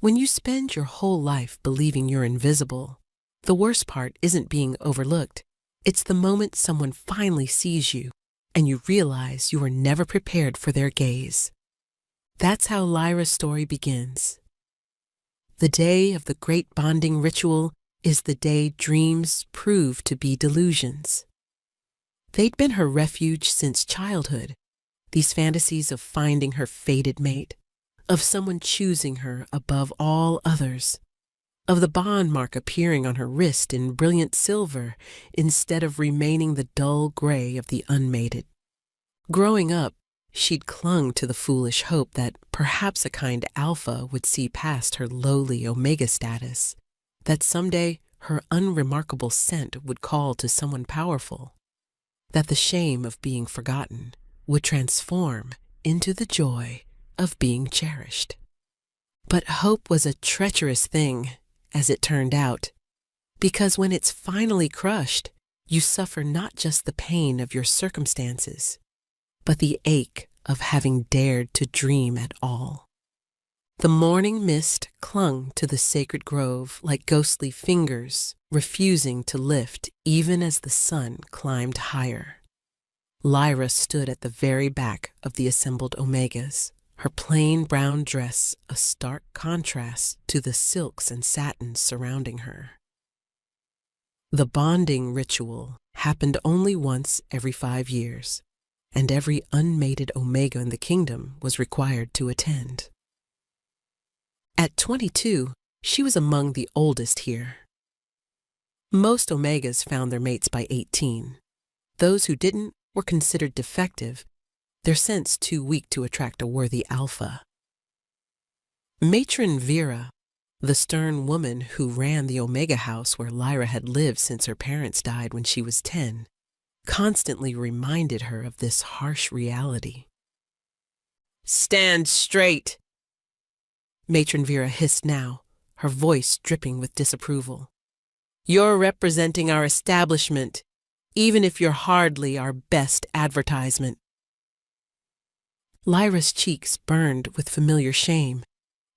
When you spend your whole life believing you're invisible, the worst part isn't being overlooked. It's the moment someone finally sees you and you realize you were never prepared for their gaze. That's how Lyra's story begins. The day of the great bonding ritual is the day dreams prove to be delusions. They'd been her refuge since childhood, these fantasies of finding her fated mate, of someone choosing her above all others, of the bond mark appearing on her wrist in brilliant silver instead of remaining the dull gray of the unmated. Growing up, she'd clung to the foolish hope that perhaps a kind alpha would see past her lowly omega status, that someday her unremarkable scent would call to someone powerful, that the shame of being forgotten would transform into the joy of being cherished. But hope was a treacherous thing, as it turned out, because when it's finally crushed, you suffer not just the pain of your circumstances, but the ache of having dared to dream at all. The morning mist clung to the sacred grove like ghostly fingers, refusing to lift even as the sun climbed higher. Lyra stood at the very back of the assembled Omegas, her plain brown dress a stark contrast to the silks and satins surrounding her. The bonding ritual happened only once every 5 years, and every unmated Omega in the kingdom was required to attend. At 22, she was among the oldest here. Most Omegas found their mates by 18. Those who didn't were considered defective, their sense too weak to attract a worthy alpha. Matron Vera, the stern woman who ran the Omega house where Lyra had lived since her parents died when she was 10, constantly reminded her of this harsh reality. "Stand straight!" Matron Vera hissed now, her voice dripping with disapproval. "You're representing our establishment, even if you're hardly our best advertisement." Lyra's cheeks burned with familiar shame,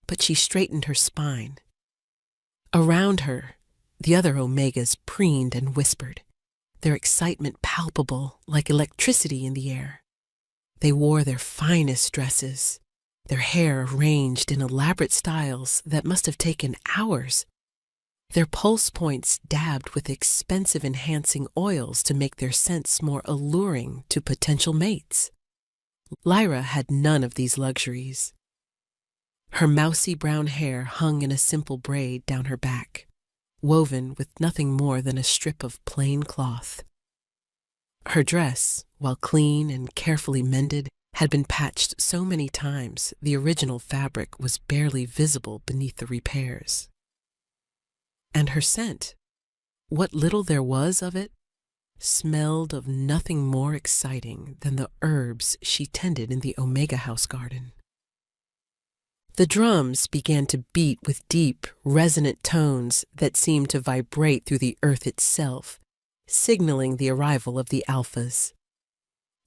but she straightened her spine. Around her, the other Omegas preened and whispered, their excitement palpable like electricity in the air. They wore their finest dresses, their hair arranged in elaborate styles that must have taken hours, their pulse points dabbed with expensive enhancing oils to make their scents more alluring to potential mates. Lyra had none of these luxuries. Her mousy brown hair hung in a simple braid down her back, woven with nothing more than a strip of plain cloth. Her dress, while clean and carefully mended, had been patched so many times the original fabric was barely visible beneath the repairs. And her scent, what little there was of it, smelled of nothing more exciting than the herbs she tended in the Omega House garden. The drums began to beat with deep, resonant tones that seemed to vibrate through the earth itself, signaling the arrival of the alphas.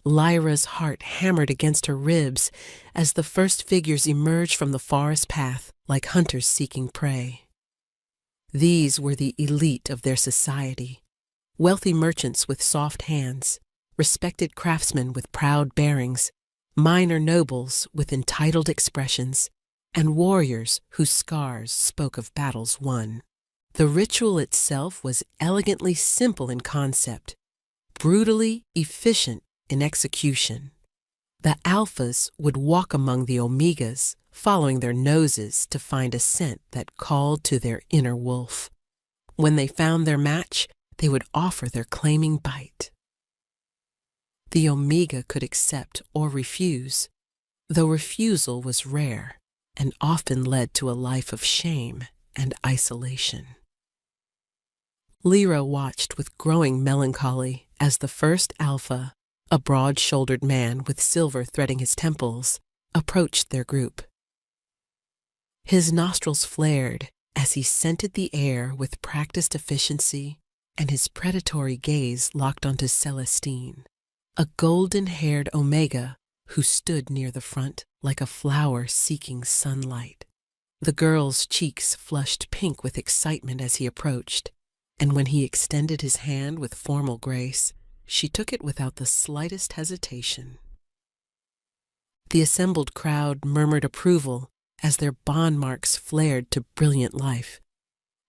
Lyra's heart hammered against her ribs as the first figures emerged from the forest path like hunters seeking prey. These were the elite of their society, wealthy merchants with soft hands, respected craftsmen with proud bearings, minor nobles with entitled expressions, and warriors whose scars spoke of battles won. The ritual itself was elegantly simple in concept, brutally efficient in execution. The alphas would walk among the omegas, following their noses to find a scent that called to their inner wolf. When they found their match, they would offer their claiming bite. The omega could accept or refuse, though refusal was rare and often led to a life of shame and isolation. Lyra watched with growing melancholy as the first alpha, a broad-shouldered man with silver threading his temples, approached their group. His nostrils flared as he scented the air with practiced efficiency, and his predatory gaze locked onto Celestine, a golden-haired omega who stood near the front like a flower seeking sunlight. The girl's cheeks flushed pink with excitement as he approached, and when he extended his hand with formal grace, she took it without the slightest hesitation. The assembled crowd murmured approval as their bond marks flared to brilliant life.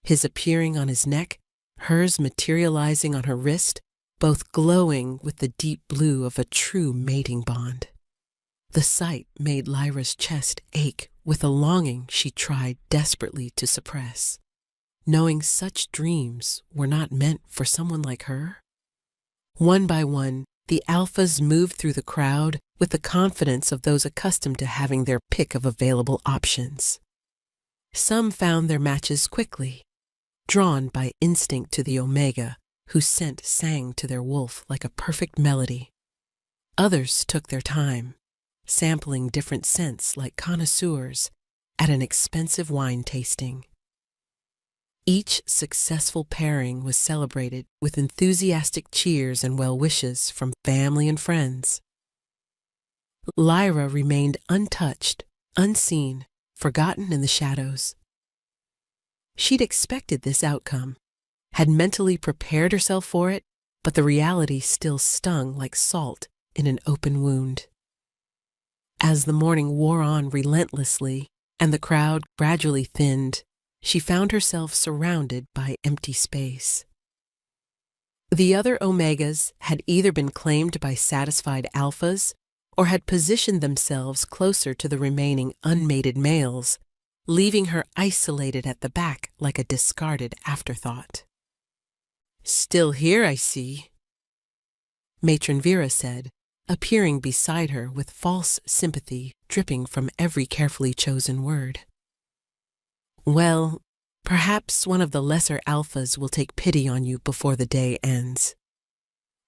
His appearing on his neck, hers materializing on her wrist, both glowing with the deep blue of a true mating bond. The sight made Lyra's chest ache with a longing she tried desperately to suppress, knowing such dreams were not meant for someone like her. One by one, the alphas moved through the crowd with the confidence of those accustomed to having their pick of available options. Some found their matches quickly, drawn by instinct to the Omega, whose scent sang to their wolf like a perfect melody. Others took their time, sampling different scents like connoisseurs at an expensive wine tasting. Each successful pairing was celebrated with enthusiastic cheers and well wishes from family and friends. Lyra remained untouched, unseen, forgotten in the shadows. She'd expected this outcome, had mentally prepared herself for it, but the reality still stung like salt in an open wound. As the morning wore on relentlessly and the crowd gradually thinned, she found herself surrounded by empty space. The other Omegas had either been claimed by satisfied alphas or had positioned themselves closer to the remaining unmated males, leaving her isolated at the back like a discarded afterthought. "Still here, I see," Matron Vera said, appearing beside her with false sympathy dripping from every carefully chosen word. "Well, perhaps one of the lesser alphas will take pity on you before the day ends.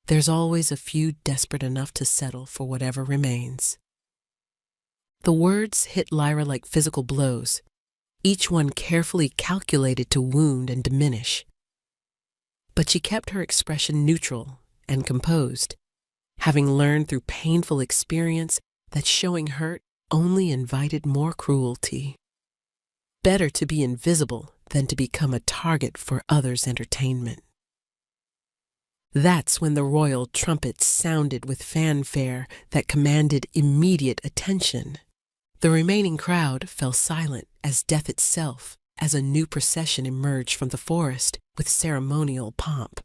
There's always a few desperate enough to settle for whatever remains." The words hit Lyra like physical blows, each one carefully calculated to wound and diminish. But she kept her expression neutral and composed, having learned through painful experience that showing hurt only invited more cruelty. Better to be invisible than to become a target for others' entertainment. That's when the royal trumpets sounded with fanfare that commanded immediate attention. The remaining crowd fell silent as death itself, as a new procession emerged from the forest with ceremonial pomp.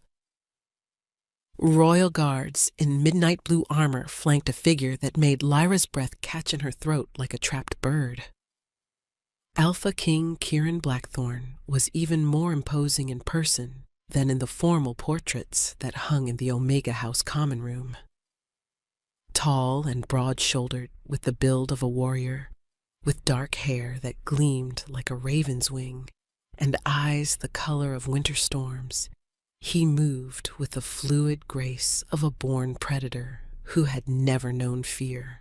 Royal guards in midnight blue armor flanked a figure that made Lyra's breath catch in her throat like a trapped bird. Alpha King Kieran Blackthorn was even more imposing in person than in the formal portraits that hung in the Omega House common room. Tall and broad-shouldered, with the build of a warrior, with dark hair that gleamed like a raven's wing, and eyes the color of winter storms, he moved with the fluid grace of a born predator who had never known fear.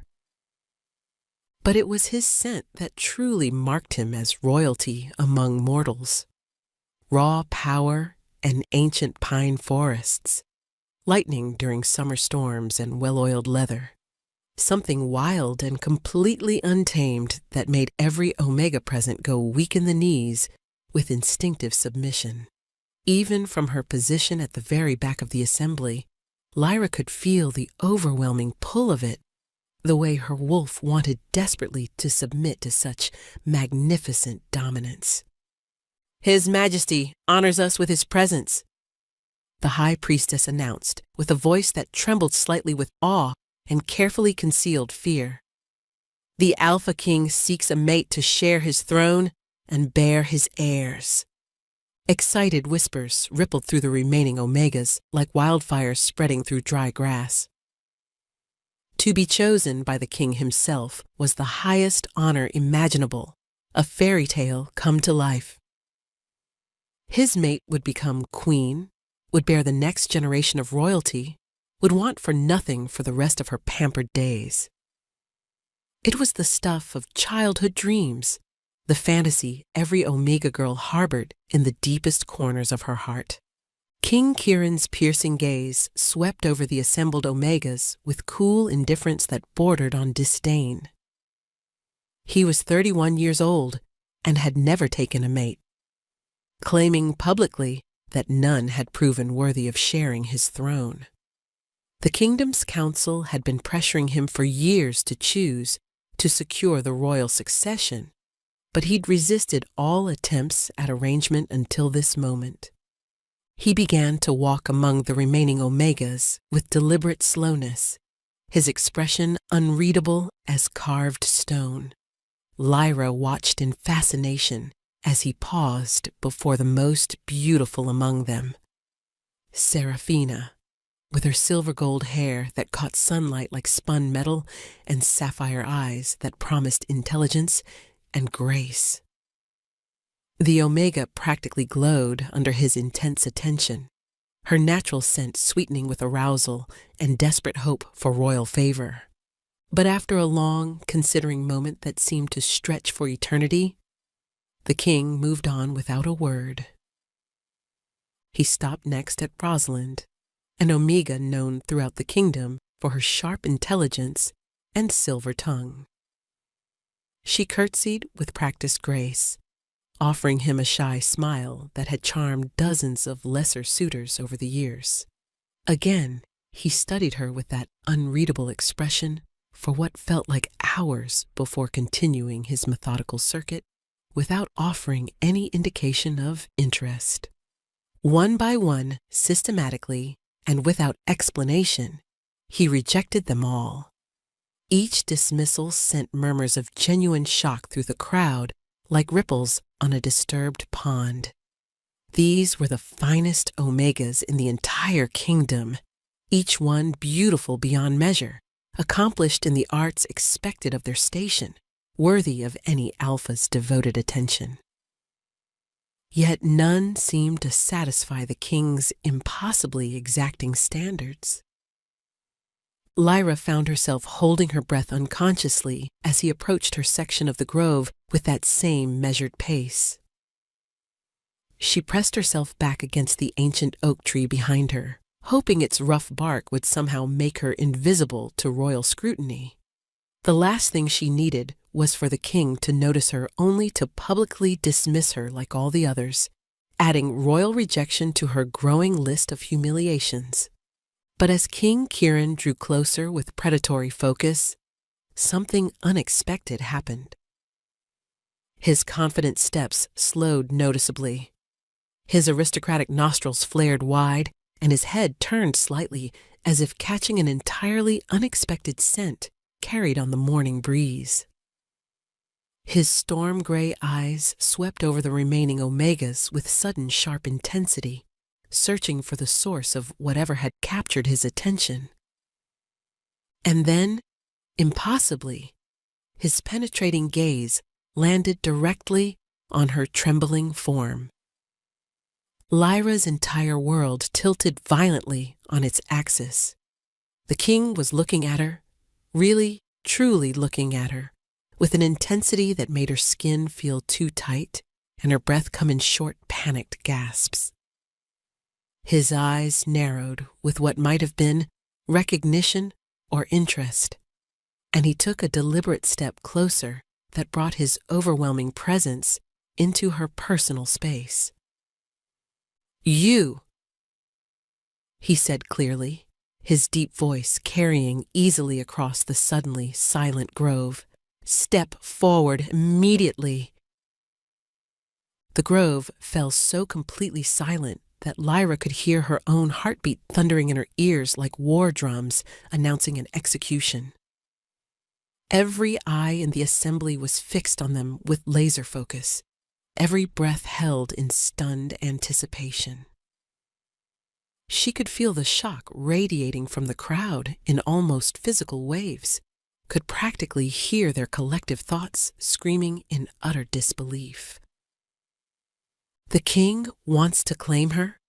But it was his scent that truly marked him as royalty among mortals. Raw power and ancient pine forests, lightning during summer storms and well-oiled leather. Something wild and completely untamed that made every Omega present go weak in the knees with instinctive submission. Even from her position at the very back of the assembly, Lyra could feel the overwhelming pull of it, the way her wolf wanted desperately to submit to such magnificent dominance. "His Majesty honors us with his presence," the High Priestess announced with a voice that trembled slightly with awe and carefully concealed fear. "The Alpha King seeks a mate to share his throne and bear his heirs." Excited whispers rippled through the remaining Omegas like wildfires spreading through dry grass. To be chosen by the king himself was the highest honor imaginable, a fairy tale come to life. His mate would become queen, would bear the next generation of royalty, would want for nothing for the rest of her pampered days. It was the stuff of childhood dreams, the fantasy every Omega girl harbored in the deepest corners of her heart. King Kieran's piercing gaze swept over the assembled Omegas with cool indifference that bordered on disdain. He was 31 years old, and had never taken a mate, claiming publicly that none had proven worthy of sharing his throne. The kingdom's council had been pressuring him for years to choose to secure the royal succession, but he'd resisted all attempts at arrangement until this moment. He began to walk among the remaining Omegas with deliberate slowness, his expression unreadable as carved stone. Lyra watched in fascination as he paused before the most beautiful among them. Seraphina, with her silver gold hair that caught sunlight like spun metal and sapphire eyes that promised intelligence and grace. The Omega practically glowed under his intense attention, her natural scent sweetening with arousal and desperate hope for royal favor. But after a long, considering moment that seemed to stretch for eternity, the king moved on without a word. He stopped next at Rosalind, an Omega known throughout the kingdom for her sharp intelligence and silver tongue. She curtsied with practiced grace, offering him a shy smile that had charmed dozens of lesser suitors over the years. Again, he studied her with that unreadable expression for what felt like hours before continuing his methodical circuit without offering any indication of interest. One by one, systematically, and without explanation, he rejected them all. Each dismissal sent murmurs of genuine shock through the crowd like ripples on a disturbed pond. These were the finest Omegas in the entire kingdom, each one beautiful beyond measure, accomplished in the arts expected of their station, worthy of any alpha's devoted attention. Yet none seemed to satisfy the king's impossibly exacting standards. Lyra found herself holding her breath unconsciously as he approached her section of the grove with that same measured pace. She pressed herself back against the ancient oak tree behind her, hoping its rough bark would somehow make her invisible to royal scrutiny. The last thing she needed was for the king to notice her, only to publicly dismiss her like all the others, adding royal rejection to her growing list of humiliations. But as King Kieran drew closer with predatory focus, something unexpected happened. His confident steps slowed noticeably. His aristocratic nostrils flared wide, and his head turned slightly as if catching an entirely unexpected scent carried on the morning breeze. His storm-gray eyes swept over the remaining Omegas with sudden sharp intensity, searching for the source of whatever had captured his attention. And then, impossibly, his penetrating gaze landed directly on her trembling form. Lyra's entire world tilted violently on its axis. The king was looking at her, really, truly looking at her, with an intensity that made her skin feel too tight and her breath come in short, panicked gasps. His eyes narrowed with what might have been recognition or interest, and he took a deliberate step closer that brought his overwhelming presence into her personal space. "You," he said clearly, his deep voice carrying easily across the suddenly silent grove. "Step forward immediately." The grove fell so completely silent that Lyra could hear her own heartbeat thundering in her ears like war drums announcing an execution. Every eye in the assembly was fixed on them with laser focus, every breath held in stunned anticipation. She could feel the shock radiating from the crowd in almost physical waves, could practically hear their collective thoughts screaming in utter disbelief. The king wants to claim her?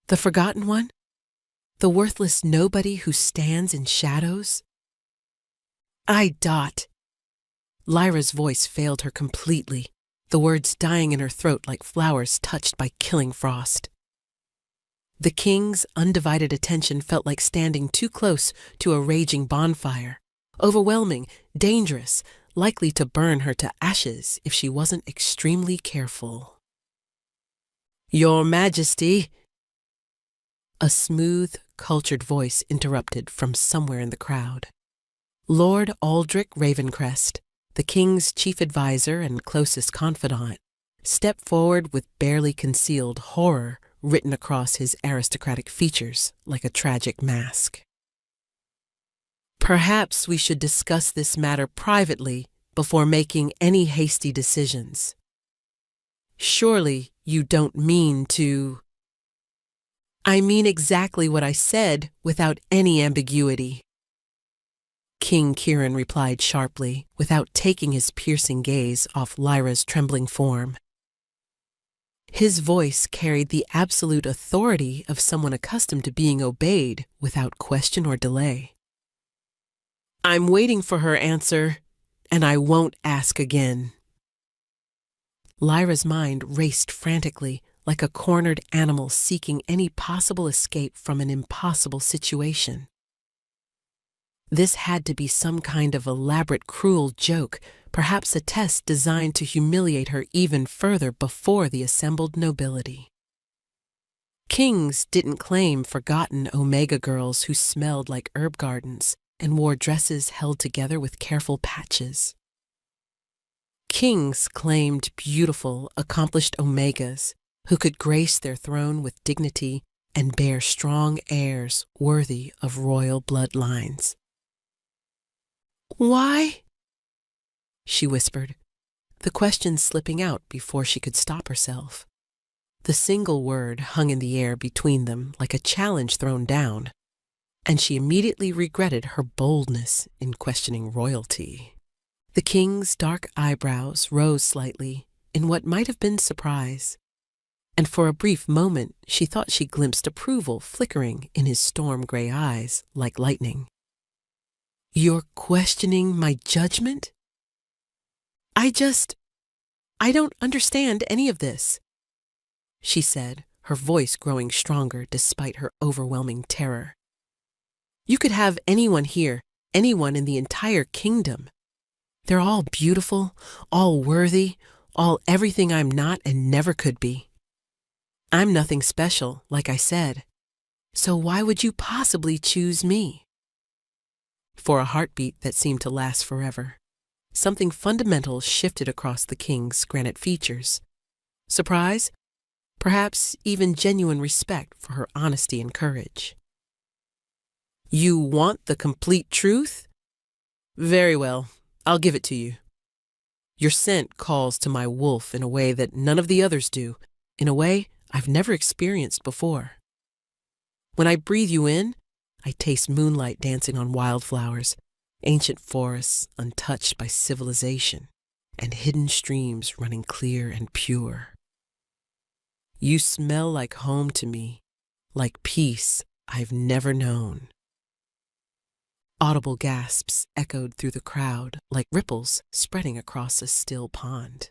The forgotten one? The worthless nobody who stands in shadows? I dot. Lyra's voice failed her completely, the words dying in her throat like flowers touched by killing frost. The king's undivided attention felt like standing too close to a raging bonfire, overwhelming, dangerous, likely to burn her to ashes if she wasn't extremely careful. "Your Majesty," a smooth, cultured voice interrupted from somewhere in the crowd. Lord Aldrich Ravencrest, the king's chief advisor and closest confidant, stepped forward with barely concealed horror written across his aristocratic features like a tragic mask. "Perhaps we should discuss this matter privately before making any hasty decisions. Surely you don't mean to—" "I mean exactly what I said without any ambiguity," King Kieran replied sharply, without taking his piercing gaze off Lyra's trembling form. His voice carried the absolute authority of someone accustomed to being obeyed without question or delay. "I'm waiting for her answer, and I won't ask again." Lyra's mind raced frantically, like a cornered animal seeking any possible escape from an impossible situation. This had to be some kind of elaborate, cruel joke, perhaps a test designed to humiliate her even further before the assembled nobility. Kings didn't claim forgotten Omega girls who smelled like herb gardens and wore dresses held together with careful patches. Kings claimed beautiful, accomplished Omegas who could grace their throne with dignity and bear strong heirs worthy of royal bloodlines. "Why?" she whispered, the question slipping out before she could stop herself. The single word hung in the air between them like a challenge thrown down, and she immediately regretted her boldness in questioning royalty. The king's dark eyebrows rose slightly in what might have been surprise, and for a brief moment she thought she glimpsed approval flickering in his storm-gray eyes like lightning. "You're questioning my judgment? I don't understand any of this," she said, her voice growing stronger despite her overwhelming terror. "You could have anyone here, anyone in the entire kingdom. They're all beautiful, all worthy, all everything I'm not and never could be. I'm nothing special, like I said. So why would you possibly choose me?" For a heartbeat that seemed to last forever, something fundamental shifted across the king's granite features. Surprise, perhaps even genuine respect for her honesty and courage. "You want the complete truth? Very well, I'll give it to you. Your scent calls to my wolf in a way that none of the others do, in a way I've never experienced before. When I breathe you in, I taste moonlight dancing on wildflowers, ancient forests untouched by civilization, and hidden streams running clear and pure. You smell like home to me, like peace I've never known." Audible gasps echoed through the crowd like ripples spreading across a still pond.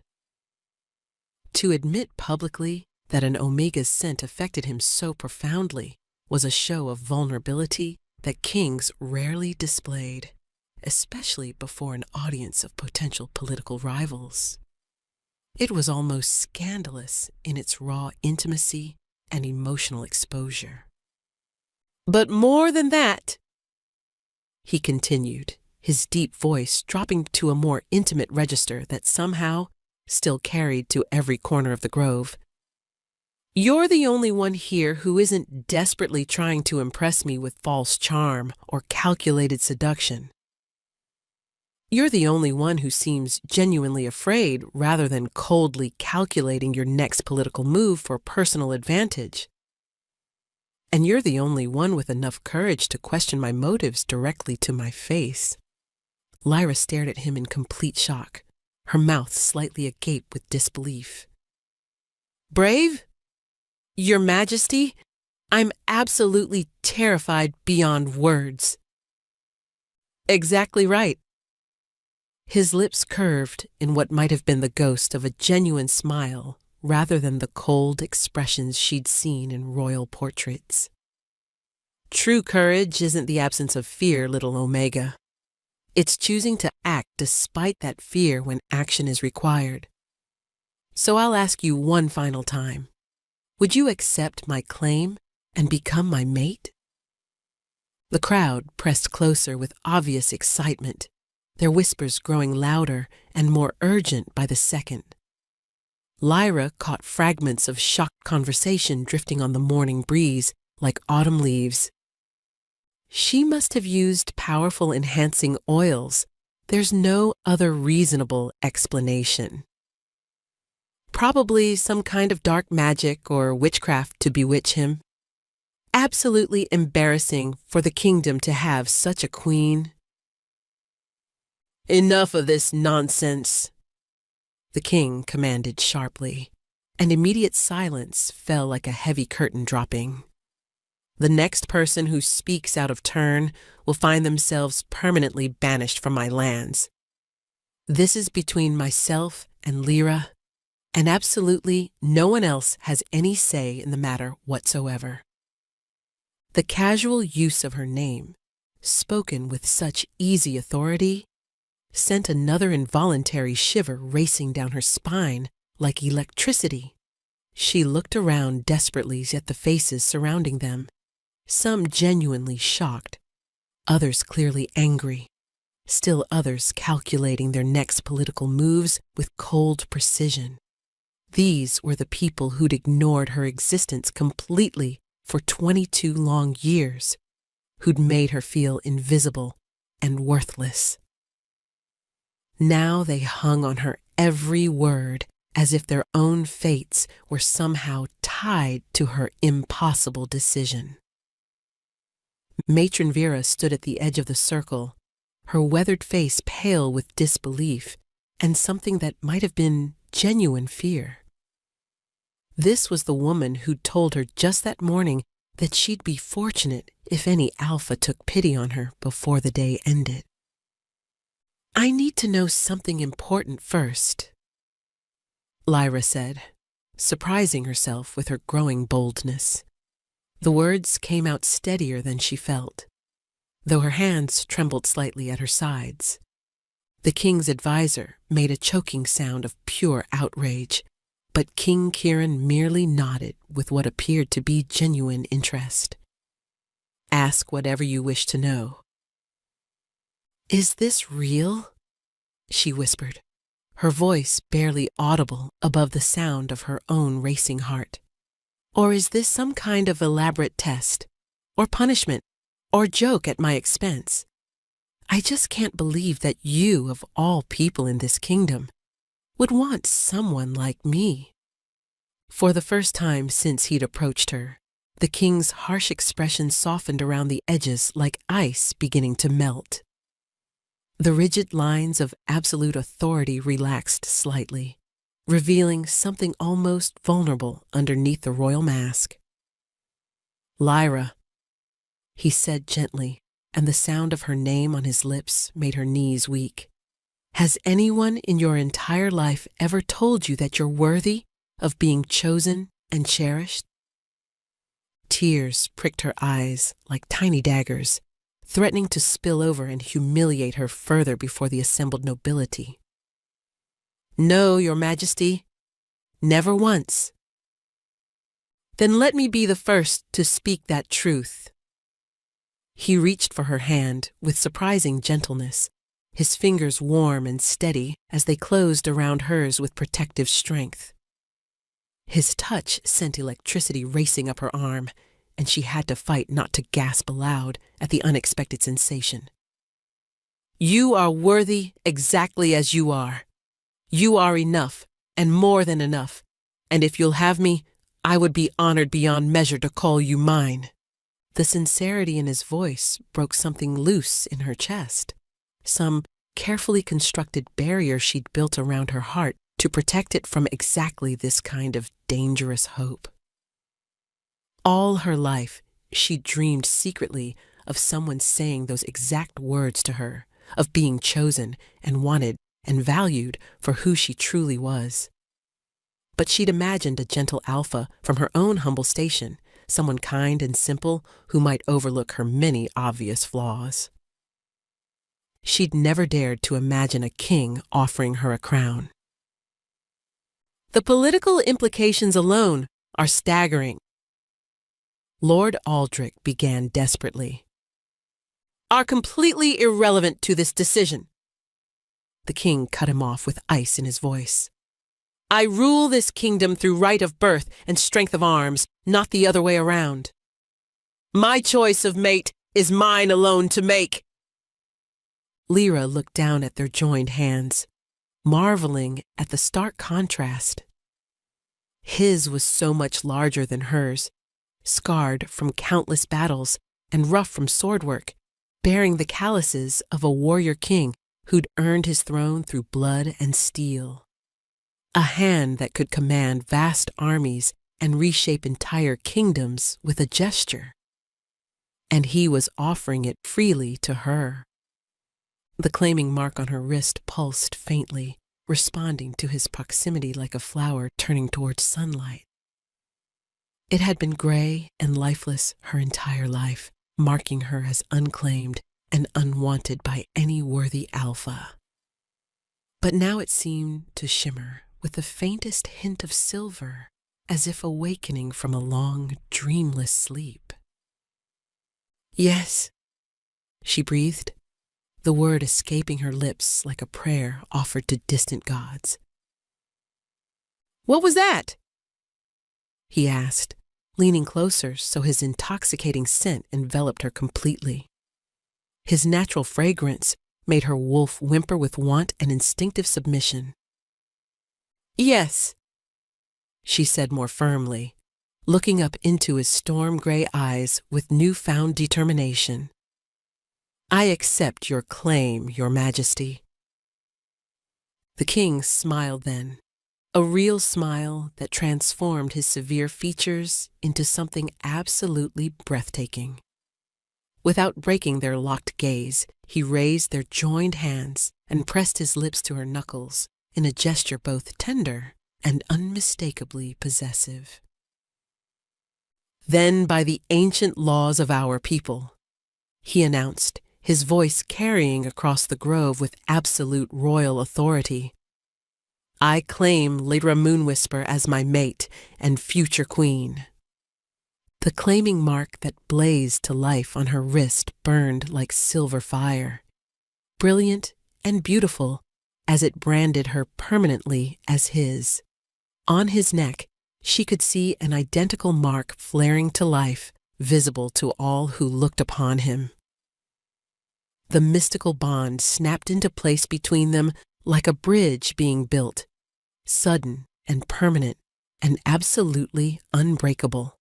To admit publicly that an Omega's scent affected him so profoundly was a show of vulnerability that kings rarely displayed, especially before an audience of potential political rivals. It was almost scandalous in its raw intimacy and emotional exposure. "But more than that," he continued, his deep voice dropping to a more intimate register that somehow still carried to every corner of the grove, "you're the only one here who isn't desperately trying to impress me with false charm or calculated seduction. You're the only one who seems genuinely afraid rather than coldly calculating your next political move for personal advantage. And you're the only one with enough courage to question my motives directly to my face." Lyra stared at him in complete shock, her mouth slightly agape with disbelief. "Brave? Your Majesty, I'm absolutely terrified beyond words." "Exactly right." His lips curved in what might have been the ghost of a genuine smile rather than the cold expressions she'd seen in royal portraits. "True courage isn't the absence of fear, little Omega. It's choosing to act despite that fear when action is required. So I'll ask you one final time. Would you accept my claim and become my mate? The crowd pressed closer with obvious excitement, their whispers growing louder and more urgent by the second. Lyra caught fragments of shocked conversation drifting on the morning breeze like autumn leaves. She must have used powerful enhancing oils. There's no other reasonable explanation. Probably some kind of dark magic or witchcraft to bewitch him. Absolutely embarrassing for the kingdom to have such a queen. Enough of this nonsense, the king commanded sharply, and immediate silence fell like a heavy curtain dropping. The next person who speaks out of turn will find themselves permanently banished from my lands. This is between myself and Lyra, and absolutely no one else has any say in the matter whatsoever. The casual use of her name, spoken with such easy authority, sent another involuntary shiver racing down her spine like electricity. She looked around desperately at the faces surrounding them, some genuinely shocked, others clearly angry, still others calculating their next political moves with cold precision. These were the people who'd ignored her existence completely for 22 long years, who'd made her feel invisible and worthless. Now they hung on her every word as if their own fates were somehow tied to her impossible decision. Matron Vera stood at the edge of the circle, her weathered face pale with disbelief and something that might have been genuine fear. This was the woman who'd told her just that morning that she'd be fortunate if any alpha took pity on her before the day ended. I need to know something important first, Lyra said, surprising herself with her growing boldness. The words came out steadier than she felt, though her hands trembled slightly at her sides. The king's advisor made a choking sound of pure outrage, but King Kieran merely nodded with what appeared to be genuine interest. Ask whatever you wish to know. Is this real? She whispered, her voice barely audible above the sound of her own racing heart. Or is this some kind of elaborate test, or punishment, or joke at my expense? I just can't believe that you, of all people in this kingdom, would want someone like me. For the first time since he'd approached her, the king's harsh expression softened around the edges like ice beginning to melt. The rigid lines of absolute authority relaxed slightly, revealing something almost vulnerable underneath the royal mask. Lyra, he said gently, and the sound of her name on his lips made her knees weak. Has anyone in your entire life ever told you that you're worthy of being chosen and cherished? Tears pricked her eyes like tiny daggers, threatening to spill over and humiliate her further before the assembled nobility. No, Your Majesty, never once. Then let me be the first to speak that truth. He reached for her hand with surprising gentleness, his fingers warm and steady as they closed around hers with protective strength. His touch sent electricity racing up her arm, and she had to fight not to gasp aloud at the unexpected sensation. You are worthy exactly as you are. You are enough, and more than enough, and if you'll have me, I would be honored beyond measure to call you mine. The sincerity in his voice broke something loose in her chest, some carefully constructed barrier she'd built around her heart to protect it from exactly this kind of dangerous hope. All her life, she dreamed secretly of someone saying those exact words to her, of being chosen and wanted and valued for who she truly was. But she'd imagined a gentle alpha from her own humble station, someone kind and simple who might overlook her many obvious flaws. She'd never dared to imagine a king offering her a crown. The political implications alone are staggering. Lord Aldrich began desperately. Are completely irrelevant to this decision. The king cut him off with ice in his voice. I rule this kingdom through right of birth and strength of arms, not the other way around. My choice of mate is mine alone to make. Lyra looked down at their joined hands, marveling at the stark contrast. His was so much larger than hers, scarred from countless battles and rough from sword work, bearing the calluses of a warrior king who'd earned his throne through blood and steel. A hand that could command vast armies and reshape entire kingdoms with a gesture. And he was offering it freely to her. The claiming mark on her wrist pulsed faintly, responding to his proximity like a flower turning towards sunlight. It had been gray and lifeless her entire life, marking her as unclaimed and unwanted by any worthy alpha. But now it seemed to shimmer with the faintest hint of silver, as if awakening from a long, dreamless sleep. Yes, she breathed, the word escaping her lips like a prayer offered to distant gods. What was that? He asked, leaning closer so his intoxicating scent enveloped her completely. His natural fragrance made her wolf whimper with want and instinctive submission. Yes, she said more firmly, looking up into his storm-gray eyes with newfound determination. I accept your claim, Your Majesty. The king smiled then, a real smile that transformed his severe features into something absolutely breathtaking. Without breaking their locked gaze, he raised their joined hands and pressed his lips to her knuckles in a gesture both tender and unmistakably possessive. Then, by the ancient laws of our people, he announced, his voice carrying across the grove with absolute royal authority, I claim Lyra Moonwhisper as my mate and future queen. The claiming mark that blazed to life on her wrist burned like silver fire, brilliant and beautiful as it branded her permanently as his. On his neck, she could see an identical mark flaring to life, visible to all who looked upon him. The mystical bond snapped into place between them like a bridge being built, sudden and permanent and absolutely unbreakable.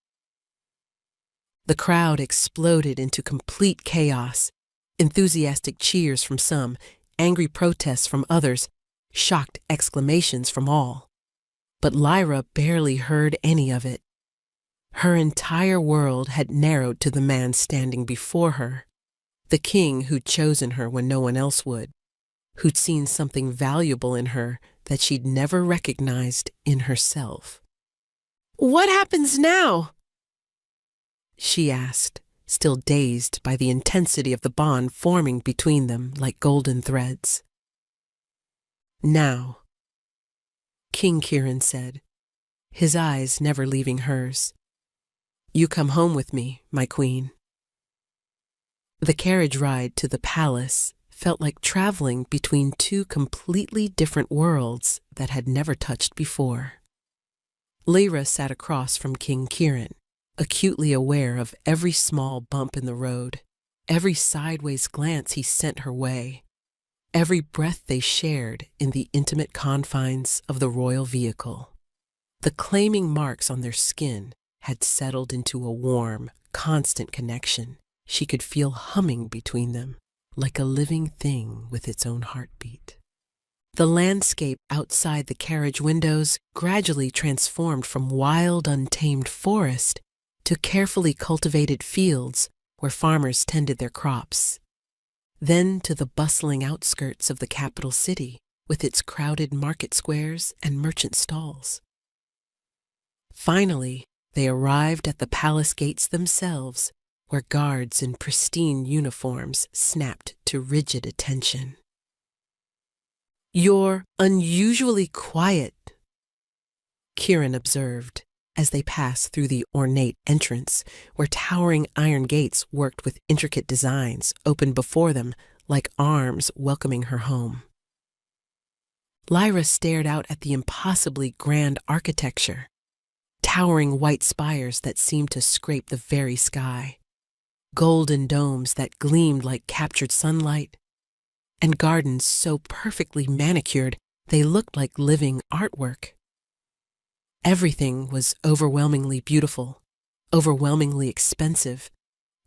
The crowd exploded into complete chaos, enthusiastic cheers from some, angry protests from others, shocked exclamations from all. But Lyra barely heard any of it. Her entire world had narrowed to the man standing before her, the king who'd chosen her when no one else would, who'd seen something valuable in her that she'd never recognized in herself. What happens now? She asked, still dazed by the intensity of the bond forming between them like golden threads. Now, King Kieran said, his eyes never leaving hers. You come home with me, my queen. The carriage ride to the palace felt like traveling between two completely different worlds that had never touched before. Lyra sat across from King Kieran, acutely aware of every small bump in the road, every sideways glance he sent her way, every breath they shared in the intimate confines of the royal vehicle. The claiming marks on their skin had settled into a warm, constant connection she could feel humming between them, like a living thing with its own heartbeat. The landscape outside the carriage windows gradually transformed from wild, untamed forest to carefully cultivated fields where farmers tended their crops, then to the bustling outskirts of the capital city with its crowded market squares and merchant stalls. Finally, they arrived at the palace gates themselves, where guards in pristine uniforms snapped to rigid attention. "You're unusually quiet," Kieran observed as they passed through the ornate entrance where towering iron gates worked with intricate designs opened before them like arms welcoming her home. Lyra stared out at the impossibly grand architecture, towering white spires that seemed to scrape the very sky, golden domes that gleamed like captured sunlight, and gardens so perfectly manicured they looked like living artwork. Everything was overwhelmingly beautiful, overwhelmingly expensive,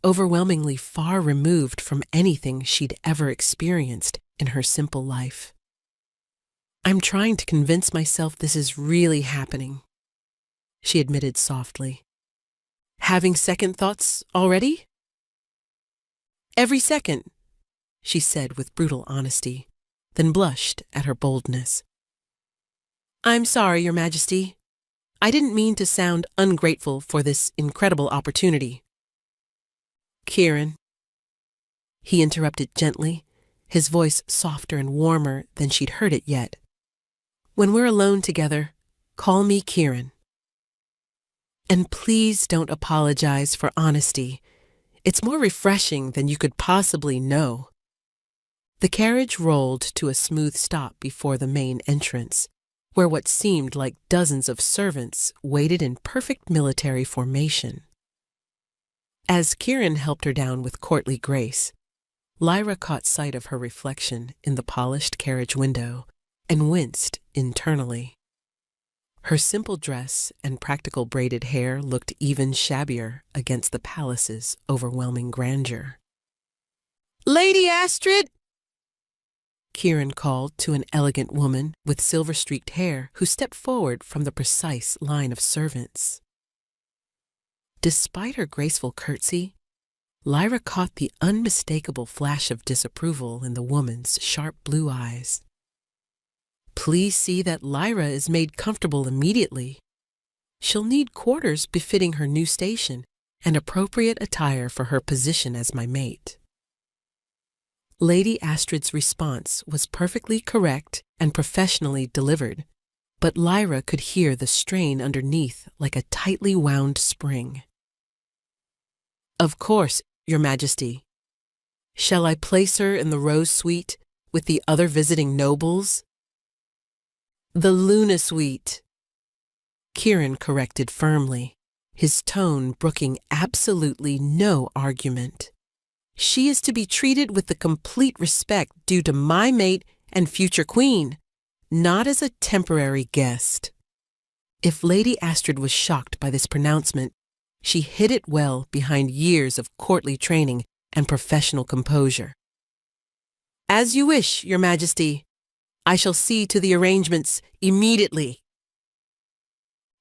overwhelmingly far removed from anything she'd ever experienced in her simple life. "I'm trying to convince myself this is really happening," she admitted softly. "Having second thoughts already?" "Every second," she said with brutal honesty, then blushed at her boldness. "I'm sorry, Your Majesty. I didn't mean to sound ungrateful for this incredible opportunity." "Kieran," he interrupted gently, his voice softer and warmer than she'd heard it yet. "When we're alone together, call me Kieran. And please don't apologize for honesty. It's more refreshing than you could possibly know." The carriage rolled to a smooth stop before the main entrance, where what seemed like dozens of servants waited in perfect military formation. As Kieran helped her down with courtly grace, Lyra caught sight of her reflection in the polished carriage window and winced internally. Her simple dress and practical braided hair looked even shabbier against the palace's overwhelming grandeur. "Lady Astrid!" Kieran called to an elegant woman with silver-streaked hair who stepped forward from the precise line of servants. Despite her graceful curtsy, Lyra caught the unmistakable flash of disapproval in the woman's sharp blue eyes. "Please see that Lyra is made comfortable immediately. She'll need quarters befitting her new station and appropriate attire for her position as my mate." Lady Astrid's response was perfectly correct and professionally delivered, but Lyra could hear the strain underneath like a tightly wound spring. "Of course, Your Majesty. Shall I place her in the Rose Suite with the other visiting nobles?" "The Luna Suite," Kieran corrected firmly, his tone brooking absolutely no argument. "She is to be treated with the complete respect due to my mate and future queen, not as a temporary guest." If Lady Astrid was shocked by this pronouncement, she hid it well behind years of courtly training and professional composure. "As you wish, Your Majesty. I shall see to the arrangements immediately."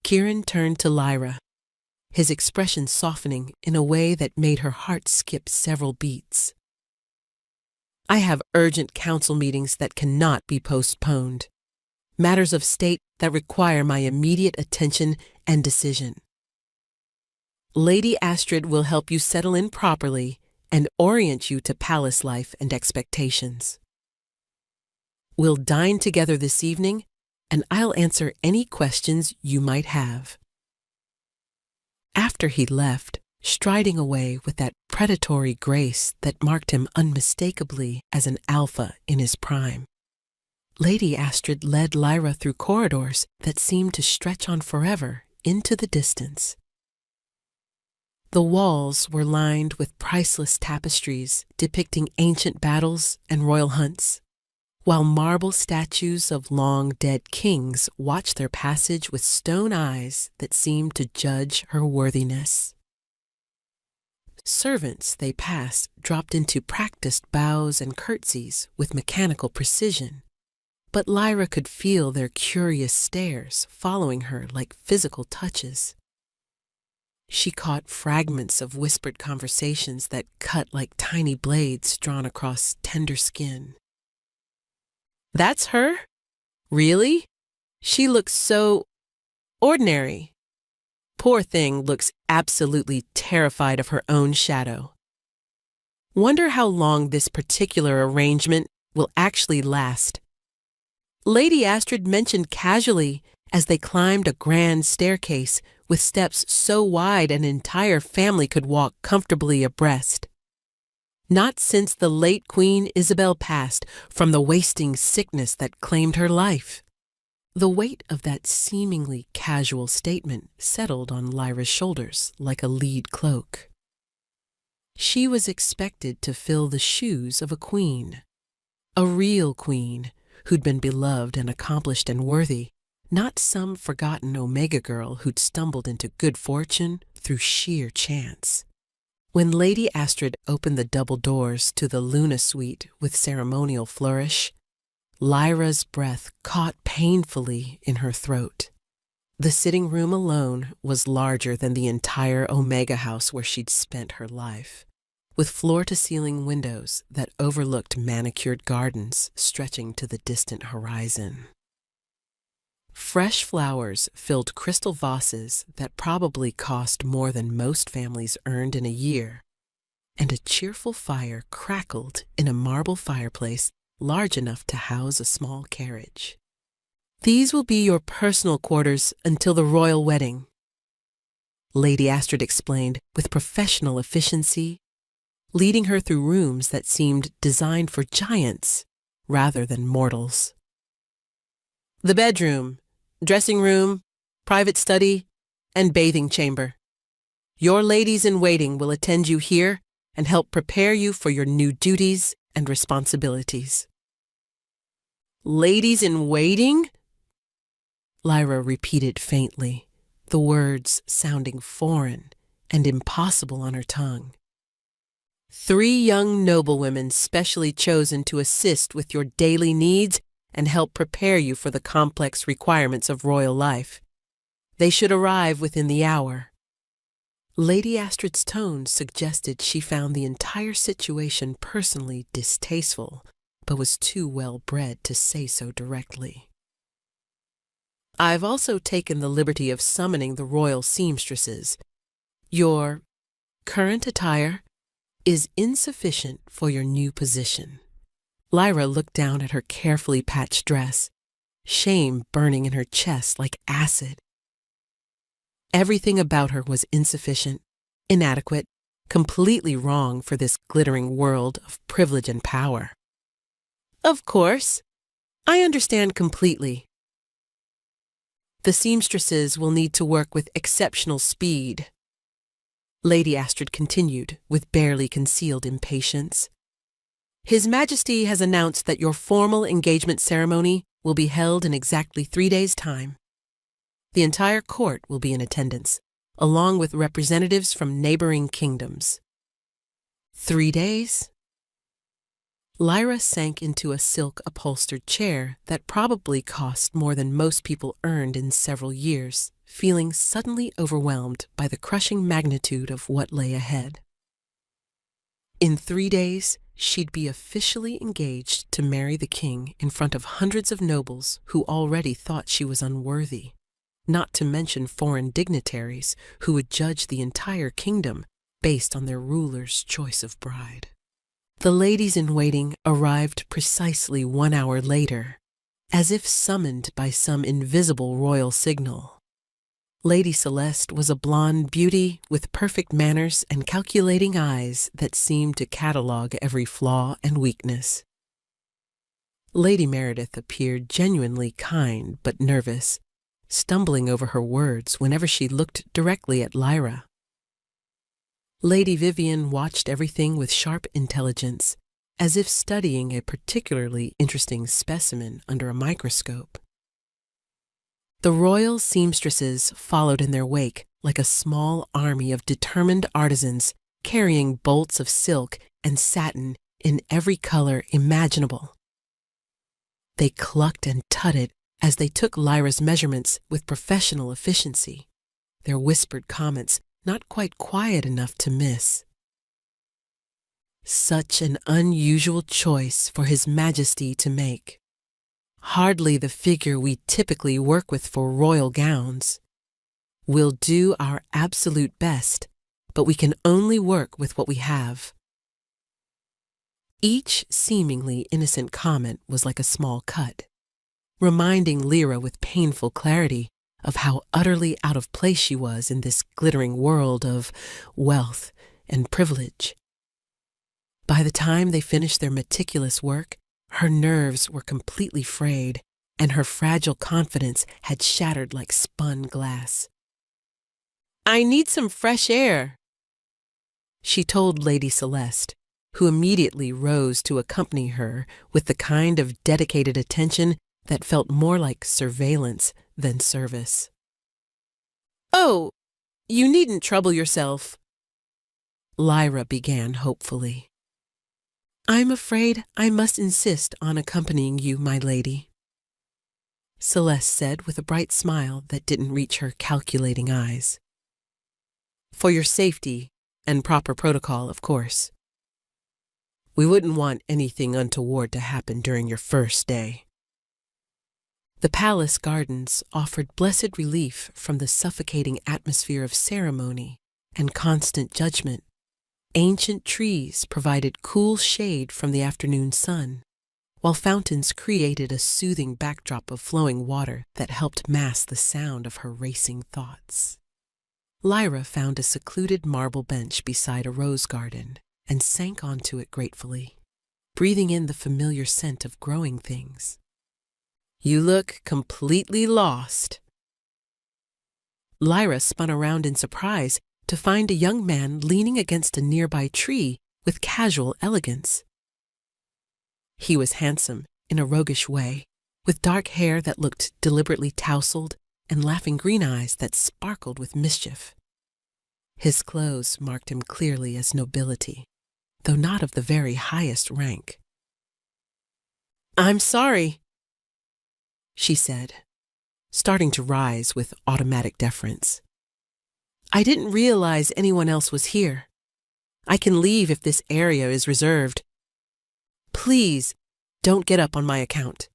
Kieran turned to Lyra, his expression softening in a way that made her heart skip several beats. "I have urgent council meetings that cannot be postponed, matters of state that require my immediate attention and decision. Lady Astrid will help you settle in properly and orient you to palace life and expectations. We'll dine together this evening, and I'll answer any questions you might have." After he left, striding away with that predatory grace that marked him unmistakably as an alpha in his prime, Lady Astrid led Lyra through corridors that seemed to stretch on forever into the distance. The walls were lined with priceless tapestries depicting ancient battles and royal hunts, while marble statues of long-dead kings watched their passage with stone eyes that seemed to judge her worthiness. Servants they passed dropped into practiced bows and curtsies with mechanical precision, but Lyra could feel their curious stares following her like physical touches. She caught fragments of whispered conversations that cut like tiny blades drawn across tender skin. "That's her? Really? She looks so ordinary." Poor thing looks absolutely terrified of her own shadow. Wonder how long this particular arrangement will actually last. Lady Astrid mentioned casually as they climbed a grand staircase with steps so wide an entire family could walk comfortably abreast. Not since the late Queen Isabel passed from the wasting sickness that claimed her life. The weight of that seemingly casual statement settled on Lyra's shoulders like a lead cloak. She was expected to fill the shoes of a queen. A real queen who'd been beloved and accomplished and worthy, not some forgotten Omega girl who'd stumbled into good fortune through sheer chance. When Lady Astrid opened the double doors to the Luna suite with ceremonial flourish, Lyra's breath caught painfully in her throat. The sitting room alone was larger than the entire Omega house where she'd spent her life, with floor-to-ceiling windows that overlooked manicured gardens stretching to the distant horizon. Fresh flowers filled crystal vases that probably cost more than most families earned in a year, and a cheerful fire crackled in a marble fireplace large enough to house a small carriage. "These will be your personal quarters until the royal wedding," Lady Astrid explained with professional efficiency, leading her through rooms that seemed designed for giants rather than mortals. "The bedroom, dressing room, private study, and bathing chamber. Your ladies-in-waiting will attend you here and help prepare you for your new duties and responsibilities." "Ladies-in-waiting?" Lyra repeated faintly, the words sounding foreign and impossible on her tongue. "3 young noblewomen specially chosen to assist with your daily needs and help prepare you for the complex requirements of royal life. They should arrive within the hour." Lady Astrid's tone suggested she found the entire situation personally distasteful, but was too well-bred to say so directly. "I've also taken the liberty of summoning the royal seamstresses. Your current attire is insufficient for your new position." Lyra looked down at her carefully patched dress, shame burning in her chest like acid. Everything about her was insufficient, inadequate, completely wrong for this glittering world of privilege and power. "Of course, I understand completely. The seamstresses will need to work with exceptional speed," Lady Astrid continued with barely concealed impatience. "His Majesty has announced that your formal engagement ceremony will be held in exactly 3 days' time. The entire court will be in attendance, along with representatives from neighboring kingdoms." 3 days? Lyra sank into a silk-upholstered chair that probably cost more than most people earned in several years, feeling suddenly overwhelmed by the crushing magnitude of what lay ahead. In 3 days, she'd be officially engaged to marry the king in front of hundreds of nobles who already thought she was unworthy, not to mention foreign dignitaries who would judge the entire kingdom based on their ruler's choice of bride. The ladies-in-waiting arrived precisely 1 hour later, as if summoned by some invisible royal signal. Lady Celeste was a blonde beauty with perfect manners and calculating eyes that seemed to catalogue every flaw and weakness. Lady Meredith appeared genuinely kind but nervous, stumbling over her words whenever she looked directly at Lyra. Lady Vivian watched everything with sharp intelligence, as if studying a particularly interesting specimen under a microscope. The royal seamstresses followed in their wake like a small army of determined artisans carrying bolts of silk and satin in every color imaginable. They clucked and tutted as they took Lyra's measurements with professional efficiency, their whispered comments not quite quiet enough to miss. Such an unusual choice for His Majesty to make. Hardly the figure we typically work with for royal gowns. We'll do our absolute best, but we can only work with what we have. Each seemingly innocent comment was like a small cut, reminding Lyra with painful clarity of how utterly out of place she was in this glittering world of wealth and privilege. By the time they finished their meticulous work, her nerves were completely frayed, and her fragile confidence had shattered like spun glass. "I need some fresh air," she told Lady Celeste, who immediately rose to accompany her with the kind of dedicated attention that felt more like surveillance than service. "Oh, you needn't trouble yourself," Lyra began hopefully. "I'm afraid I must insist on accompanying you, my lady," Celeste said with a bright smile that didn't reach her calculating eyes. "For your safety and proper protocol, of course. We wouldn't want anything untoward to happen during your first day." The palace gardens offered blessed relief from the suffocating atmosphere of ceremony and constant judgment. Ancient trees provided cool shade from the afternoon sun, while fountains created a soothing backdrop of flowing water that helped mask the sound of her racing thoughts. Lyra found a secluded marble bench beside a rose garden and sank onto it gratefully, breathing in the familiar scent of growing things. "You look completely lost." Lyra spun around in surprise to find a young man leaning against a nearby tree with casual elegance. He was handsome in a roguish way, with dark hair that looked deliberately tousled and laughing green eyes that sparkled with mischief. His clothes marked him clearly as nobility, though not of the very highest rank. "I'm sorry," she said, starting to rise with automatic deference. "I didn't realize anyone else was here. I can leave if this area is reserved. Please, don't get up on my account."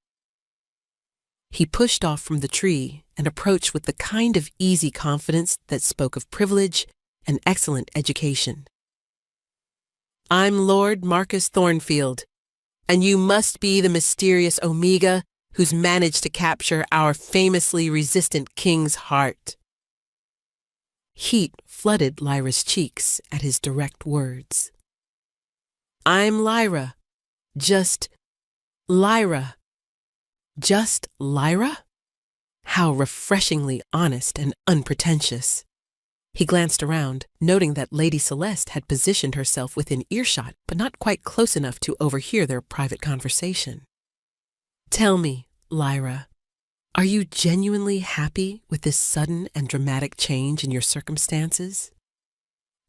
He pushed off from the tree and approached with the kind of easy confidence that spoke of privilege and excellent education. "I'm Lord Marcus Thornfield, and you must be the mysterious Omega who's managed to capture our famously resistant king's heart." Heat flooded Lyra's cheeks at his direct words. "I'm Lyra. Just Lyra." Just Lyra? How refreshingly honest and unpretentious. He glanced around, noting that Lady Celeste had positioned herself within earshot, but not quite close enough to overhear their private conversation. "Tell me, Lyra, are you genuinely happy with this sudden and dramatic change in your circumstances?"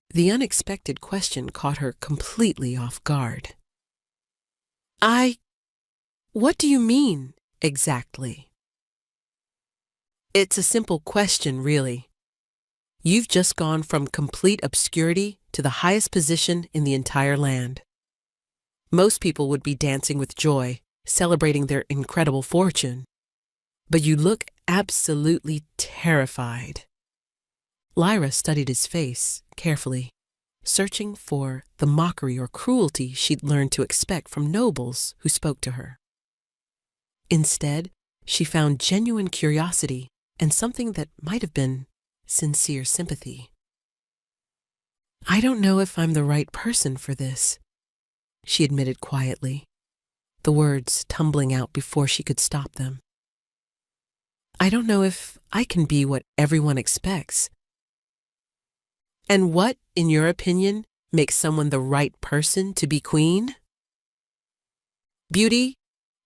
The unexpected question caught her completely off guard. What do you mean, exactly?" "It's a simple question, really. You've just gone from complete obscurity to the highest position in the entire land. Most people would be dancing with joy, celebrating their incredible fortune. But you look absolutely terrified." Lyra studied his face carefully, searching for the mockery or cruelty she'd learned to expect from nobles who spoke to her. Instead, she found genuine curiosity and something that might have been sincere sympathy. "I don't know if I'm the right person for this," she admitted quietly, the words tumbling out before she could stop them. "I don't know if I can be what everyone expects." "And what, in your opinion, makes someone the right person to be queen?" "Beauty,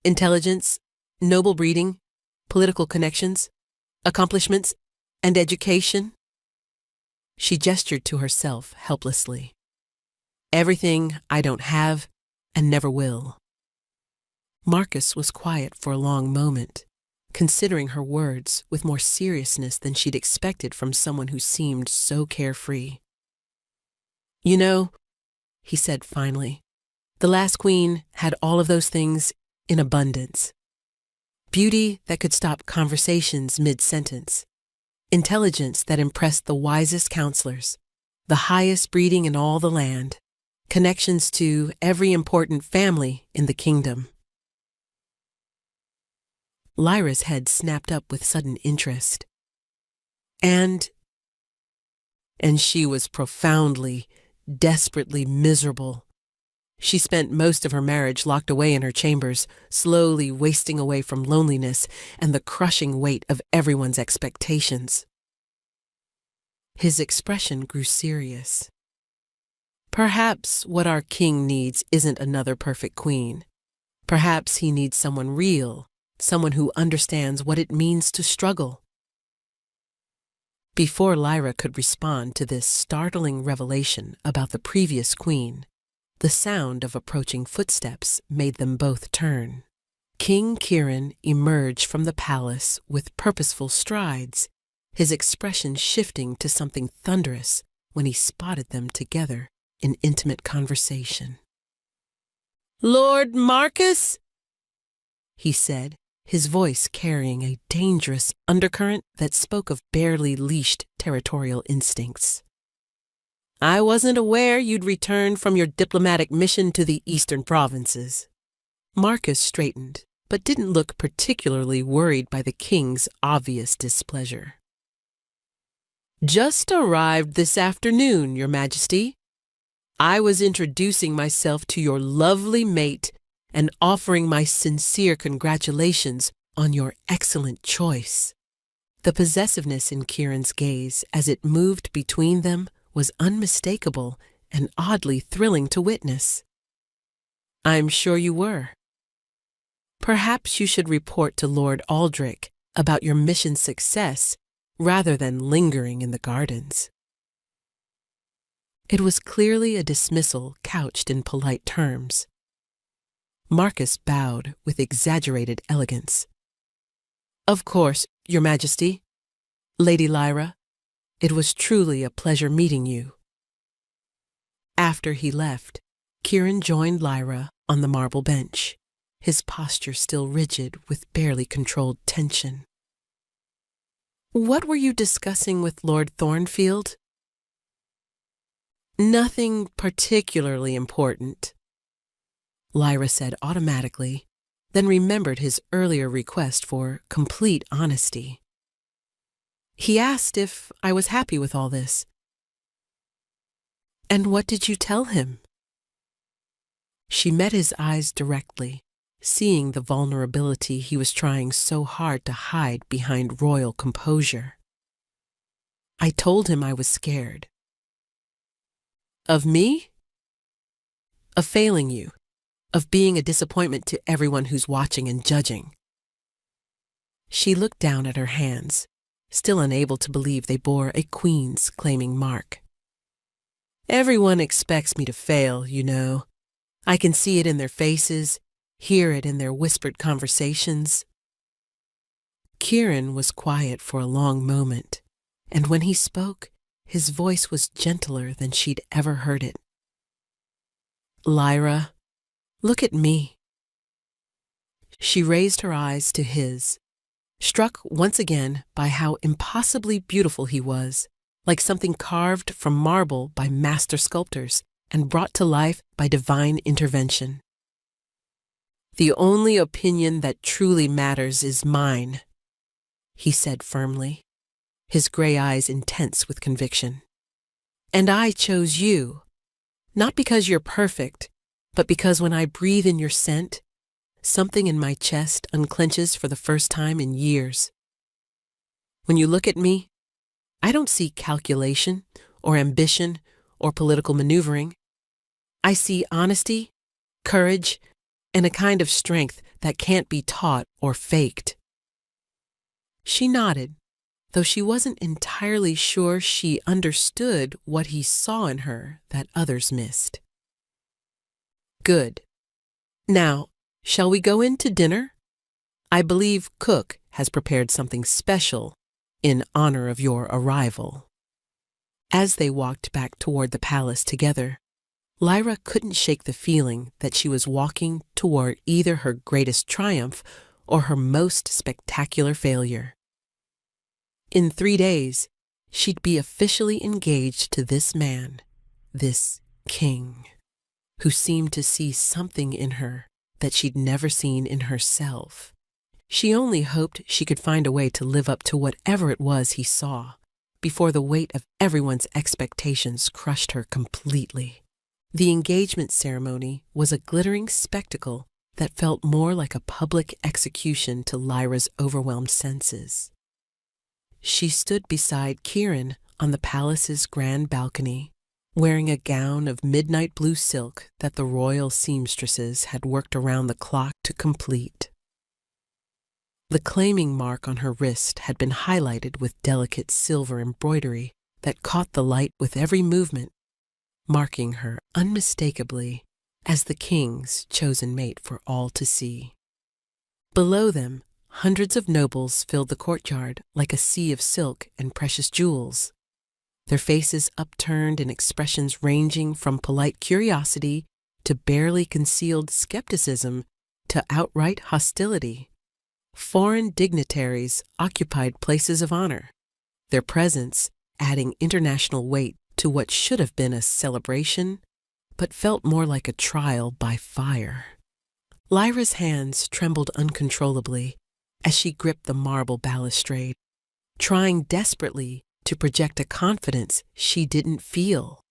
intelligence, noble breeding, political connections, accomplishments, and education." She gestured to herself helplessly. "Everything I don't have and never will." Marcus was quiet for a long moment, considering her words with more seriousness than she'd expected from someone who seemed so carefree. "You know," he said finally, "the last queen had all of those things in abundance. Beauty that could stop conversations mid-sentence, intelligence that impressed the wisest counselors, the highest breeding in all the land, connections to every important family in the kingdom. Lyra's head snapped up with sudden interest. And she was profoundly, desperately miserable. She spent most of her marriage locked away in her chambers, slowly wasting away from loneliness and the crushing weight of everyone's expectations. His expression grew serious. Perhaps what our king needs isn't another perfect queen. Perhaps he needs someone real, someone who understands what it means to struggle. Before Lyra could respond to this startling revelation about the previous queen, the sound of approaching footsteps made them both turn. King Kieran emerged from the palace with purposeful strides, his expression shifting to something thunderous when he spotted them together in intimate conversation. "Lord Marcus?" he said, his voice carrying a dangerous undercurrent that spoke of barely leashed territorial instincts. "I wasn't aware you'd returned from your diplomatic mission to the eastern provinces." Marcus straightened, but didn't look particularly worried by the king's obvious displeasure. "Just arrived this afternoon, Your Majesty. I was introducing myself to your lovely mate and offering my sincere congratulations on your excellent choice." The possessiveness in Kieran's gaze as it moved between them was unmistakable and oddly thrilling to witness. "I'm sure you were. Perhaps you should report to Lord Aldrich about your mission's success rather than lingering in the gardens." It was clearly a dismissal couched in polite terms. Marcus bowed with exaggerated elegance. "Of course, Your Majesty. Lady Lyra, it was truly a pleasure meeting you." After he left, Kieran joined Lyra on the marble bench, his posture still rigid with barely controlled tension. "What were you discussing with Lord Thornfield?" "Nothing particularly important," Lyra said automatically, then remembered his earlier request for complete honesty. "He asked if I was happy with all this." "And what did you tell him?" She met his eyes directly, seeing the vulnerability he was trying so hard to hide behind royal composure. "I told him I was scared." "Of me?" "Of failing you. Of being a disappointment to everyone who's watching and judging." She looked down at her hands, still unable to believe they bore a queen's claiming mark. "Everyone expects me to fail, you know. I can see it in their faces, hear it in their whispered conversations." Kieran was quiet for a long moment, and when he spoke, his voice was gentler than she'd ever heard it. "Lyra, look at me." She raised her eyes to his, struck once again by how impossibly beautiful he was, like something carved from marble by master sculptors and brought to life by divine intervention. "The only opinion that truly matters is mine," he said firmly, his gray eyes intense with conviction. "And I chose you, not because you're perfect, but because when I breathe in your scent, something in my chest unclenches for the first time in years. When you look at me, I don't see calculation or ambition or political maneuvering. I see honesty, courage, and a kind of strength that can't be taught or faked." She nodded, though she wasn't entirely sure she understood what he saw in her that others missed. "Good. Now, shall we go in to dinner? I believe Cook has prepared something special in honor of your arrival." As they walked back toward the palace together, Lyra couldn't shake the feeling that she was walking toward either her greatest triumph or her most spectacular failure. In 3 days, she'd be officially engaged to this man, this king, who seemed to see something in her that she'd never seen in herself. She only hoped she could find a way to live up to whatever it was he saw, before the weight of everyone's expectations crushed her completely. The engagement ceremony was a glittering spectacle that felt more like a public execution to Lyra's overwhelmed senses. She stood beside Kieran on the palace's grand balcony, wearing a gown of midnight blue silk that the royal seamstresses had worked around the clock to complete. The claiming mark on her wrist had been highlighted with delicate silver embroidery that caught the light with every movement, marking her unmistakably as the king's chosen mate for all to see. Below them, hundreds of nobles filled the courtyard like a sea of silk and precious jewels, their faces upturned in expressions ranging from polite curiosity to barely concealed skepticism to outright hostility. Foreign dignitaries occupied places of honor, their presence adding international weight to what should have been a celebration, but felt more like a trial by fire. Lyra's hands trembled uncontrollably as she gripped the marble balustrade, trying desperately to project a confidence she didn't feel.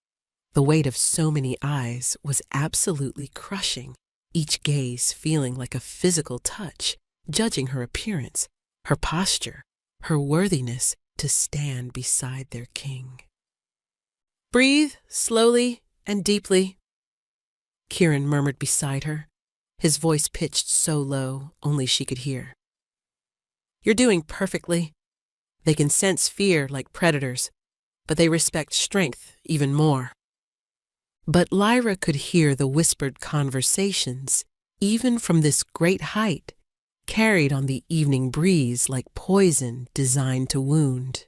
The weight of so many eyes was absolutely crushing, each gaze feeling like a physical touch, judging her appearance, her posture, her worthiness to stand beside their king. "Breathe slowly and deeply," Kieran murmured beside her, his voice pitched so low only she could hear. "You're doing perfectly. They can sense fear like predators, but they respect strength even more." But Lyra could hear the whispered conversations, even from this great height, carried on the evening breeze like poison designed to wound.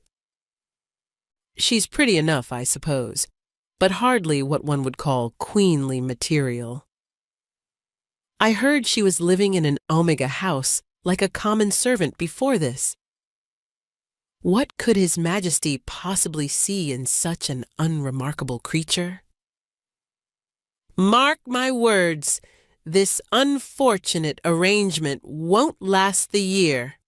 "She's pretty enough, I suppose, but hardly what one would call queenly material. I heard she was living in an Omega house like a common servant before this. What could His Majesty possibly see in such an unremarkable creature? Mark my words, this unfortunate arrangement won't last the year."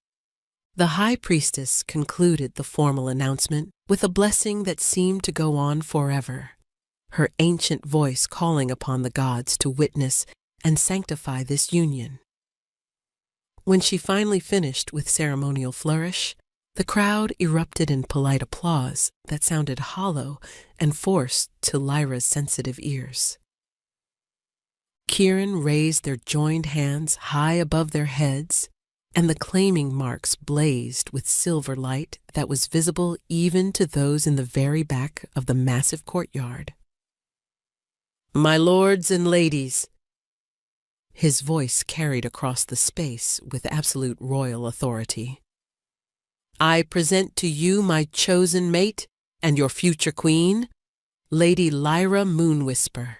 The high priestess concluded the formal announcement with a blessing that seemed to go on forever, her ancient voice calling upon the gods to witness and sanctify this union. When she finally finished with ceremonial flourish, the crowd erupted in polite applause that sounded hollow and forced to Lyra's sensitive ears. Kieran raised their joined hands high above their heads, and the claiming marks blazed with silver light that was visible even to those in the very back of the massive courtyard. "My lords and ladies," his voice carried across the space with absolute royal authority, "I present to you my chosen mate and your future queen, Lady Lyra Moonwhisper."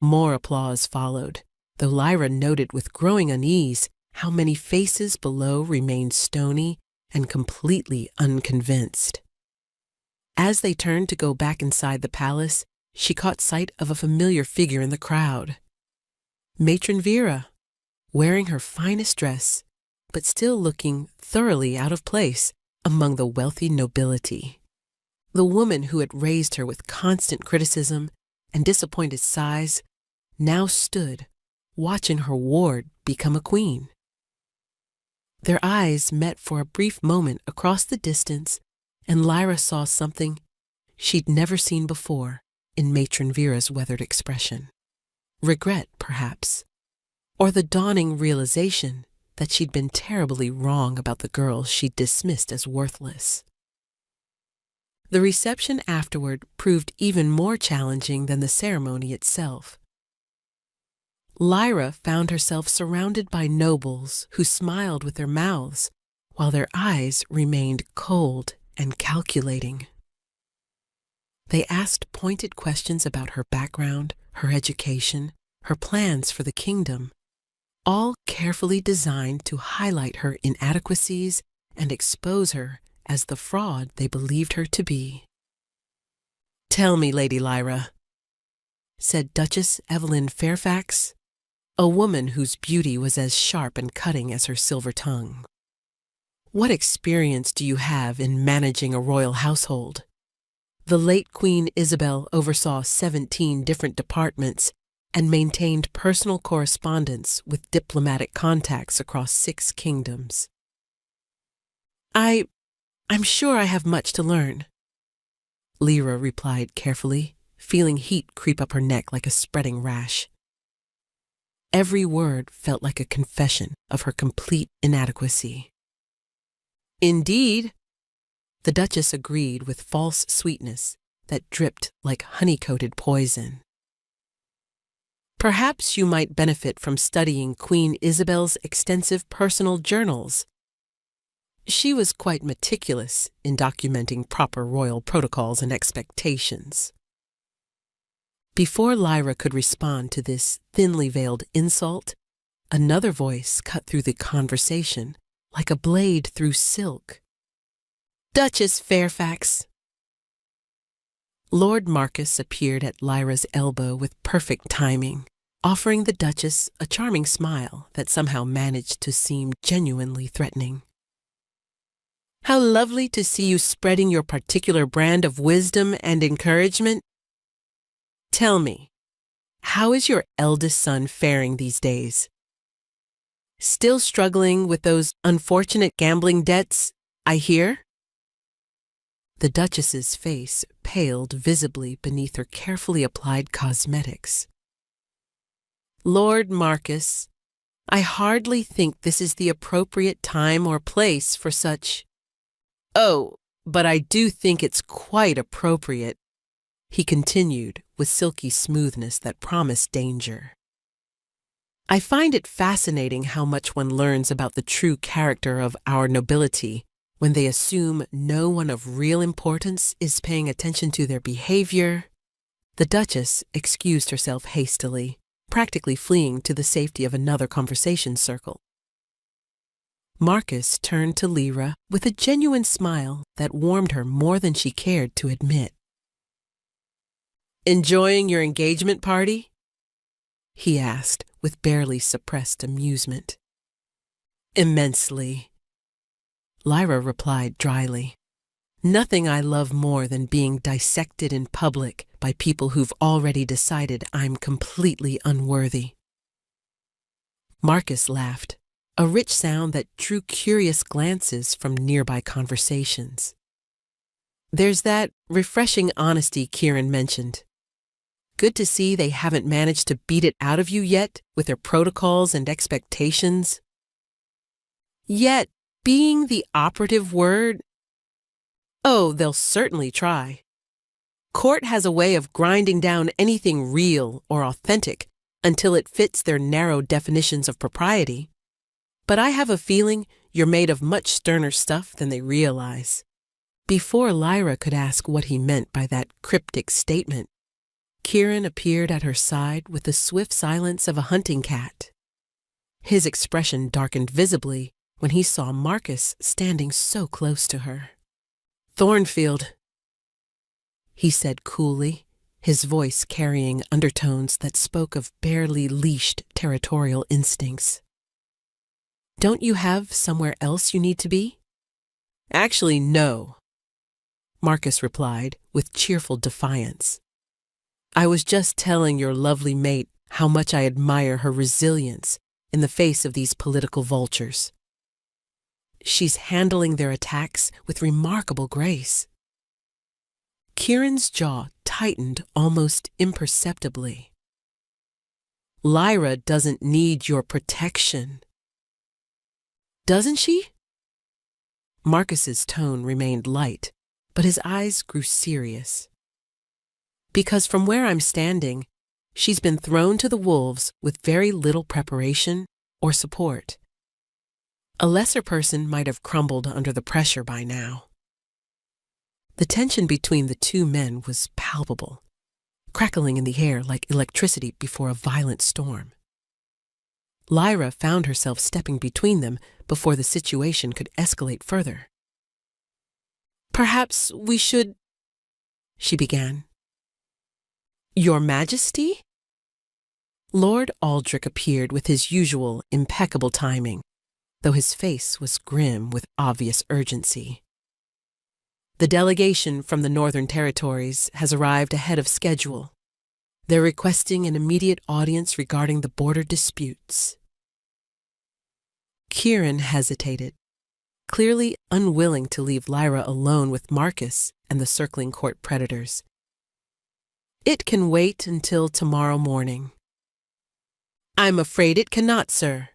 More applause followed, though Lyra noted with growing unease how many faces below remained stony and completely unconvinced. As they turned to go back inside the palace, she caught sight of a familiar figure in the crowd. Matron Vera, wearing her finest dress, but still looking thoroughly out of place among the wealthy nobility. The woman who had raised her with constant criticism and disappointed sighs now stood, watching her ward become a queen. Their eyes met for a brief moment across the distance, and Lyra saw something she'd never seen before in Matron Vera's weathered expression. Regret, perhaps, or the dawning realization that she'd been terribly wrong about the girl she'd dismissed as worthless. The reception afterward proved even more challenging than the ceremony itself. Lyra found herself surrounded by nobles who smiled with their mouths, while their eyes remained cold and calculating. They asked pointed questions about her background, her education, her plans for the kingdom, all carefully designed to highlight her inadequacies and expose her as the fraud they believed her to be. "Tell me, Lady Lyra," said Duchess Evelyn Fairfax, a woman whose beauty was as sharp and cutting as her silver tongue. "What experience do you have in managing a royal household? The late Queen Isabel oversaw 17 different departments and maintained personal correspondence with diplomatic contacts across 6 kingdoms. I'm sure I have much to learn," Lyra replied carefully, feeling heat creep up her neck like a spreading rash. Every word felt like a confession of her complete inadequacy. "Indeed," the Duchess agreed with false sweetness that dripped like honey-coated poison. "Perhaps you might benefit from studying Queen Isabel's extensive personal journals. She was quite meticulous in documenting proper royal protocols and expectations." Before Lyra could respond to this thinly veiled insult, another voice cut through the conversation like a blade through silk. "Duchess Fairfax!" Lord Marcus appeared at Lyra's elbow with perfect timing, offering the Duchess a charming smile that somehow managed to seem genuinely threatening. "How lovely to see you spreading your particular brand of wisdom and encouragement. Tell me, how is your eldest son faring these days? Still struggling with those unfortunate gambling debts, I hear?" The Duchess's face paled visibly beneath her carefully applied cosmetics. "Lord Marcus, I hardly think this is the appropriate time or place for such— Oh, but I do think it's quite appropriate," he continued with silky smoothness that promised danger. "I find it fascinating how much one learns about the true character of our nobility when they assume no one of real importance is paying attention to their behavior." The Duchess excused herself hastily, practically fleeing to the safety of another conversation circle. Marcus turned to Lyra with a genuine smile that warmed her more than she cared to admit. "Enjoying your engagement party?" he asked with barely suppressed amusement. "Immensely," Lyra replied dryly. "Nothing I love more than being dissected in public by people who've already decided I'm completely unworthy." Marcus laughed, a rich sound that drew curious glances from nearby conversations. "There's that refreshing honesty Kieran mentioned. Good to see they haven't managed to beat it out of you yet with their protocols and expectations." "Yet being the operative word— Oh, they'll certainly try. Court has a way of grinding down anything real or authentic until it fits their narrow definitions of propriety. But I have a feeling you're made of much sterner stuff than they realize." Before Lyra could ask what he meant by that cryptic statement, Kieran appeared at her side with the swift silence of a hunting cat. His expression darkened visibly when he saw Marcus standing so close to her. "Thornfield," he said coolly, his voice carrying undertones that spoke of barely leashed territorial instincts. "Don't you have somewhere else you need to be?" "Actually, no," Marcus replied with cheerful defiance. "I was just telling your lovely mate how much I admire her resilience in the face of these political vultures. She's handling their attacks with remarkable grace." Kieran's jaw tightened almost imperceptibly. "Lyra doesn't need your protection." "Doesn't she?" Marcus's tone remained light, but his eyes grew serious. "Because from where I'm standing, she's been thrown to the wolves with very little preparation or support. A lesser person might have crumbled under the pressure by now." The tension between the two men was palpable, crackling in the air like electricity before a violent storm. Lyra found herself stepping between them before the situation could escalate further. "Perhaps we should—" she began. "Your Majesty?" Lord Aldrich appeared with his usual impeccable timing, though his face was grim with obvious urgency. "The delegation from the Northern Territories has arrived ahead of schedule. They're requesting an immediate audience regarding the border disputes." Kieran hesitated, clearly unwilling to leave Lyra alone with Marcus and the circling court predators. "It can wait until tomorrow morning." "I'm afraid it cannot, sir.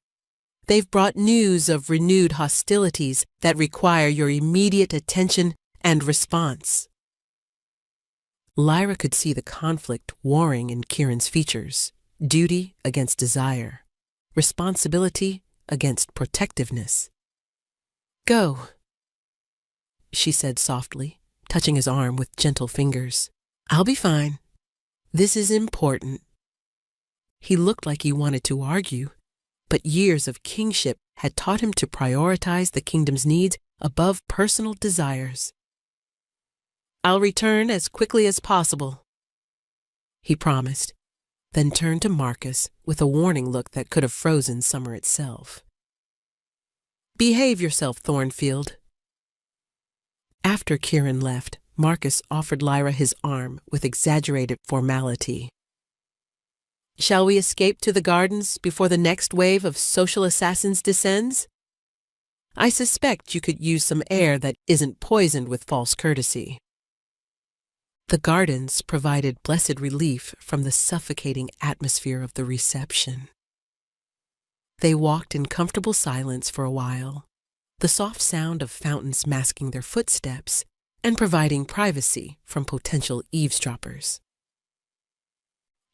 They've brought news of renewed hostilities that require your immediate attention and response." Lyra could see the conflict warring in Kieran's features, duty against desire, responsibility against protectiveness. "Go," she said softly, touching his arm with gentle fingers. "I'll be fine. This is important." He looked like he wanted to argue, but years of kingship had taught him to prioritize the kingdom's needs above personal desires. "I'll return as quickly as possible," he promised, then turned to Marcus with a warning look that could have frozen summer itself. "Behave yourself, Thornfield." After Kieran left, Marcus offered Lyra his arm with exaggerated formality. "Shall we escape to the gardens before the next wave of social assassins descends? I suspect you could use some air that isn't poisoned with false courtesy." The gardens provided blessed relief from the suffocating atmosphere of the reception. They walked in comfortable silence for a while, the soft sound of fountains masking their footsteps and providing privacy from potential eavesdroppers.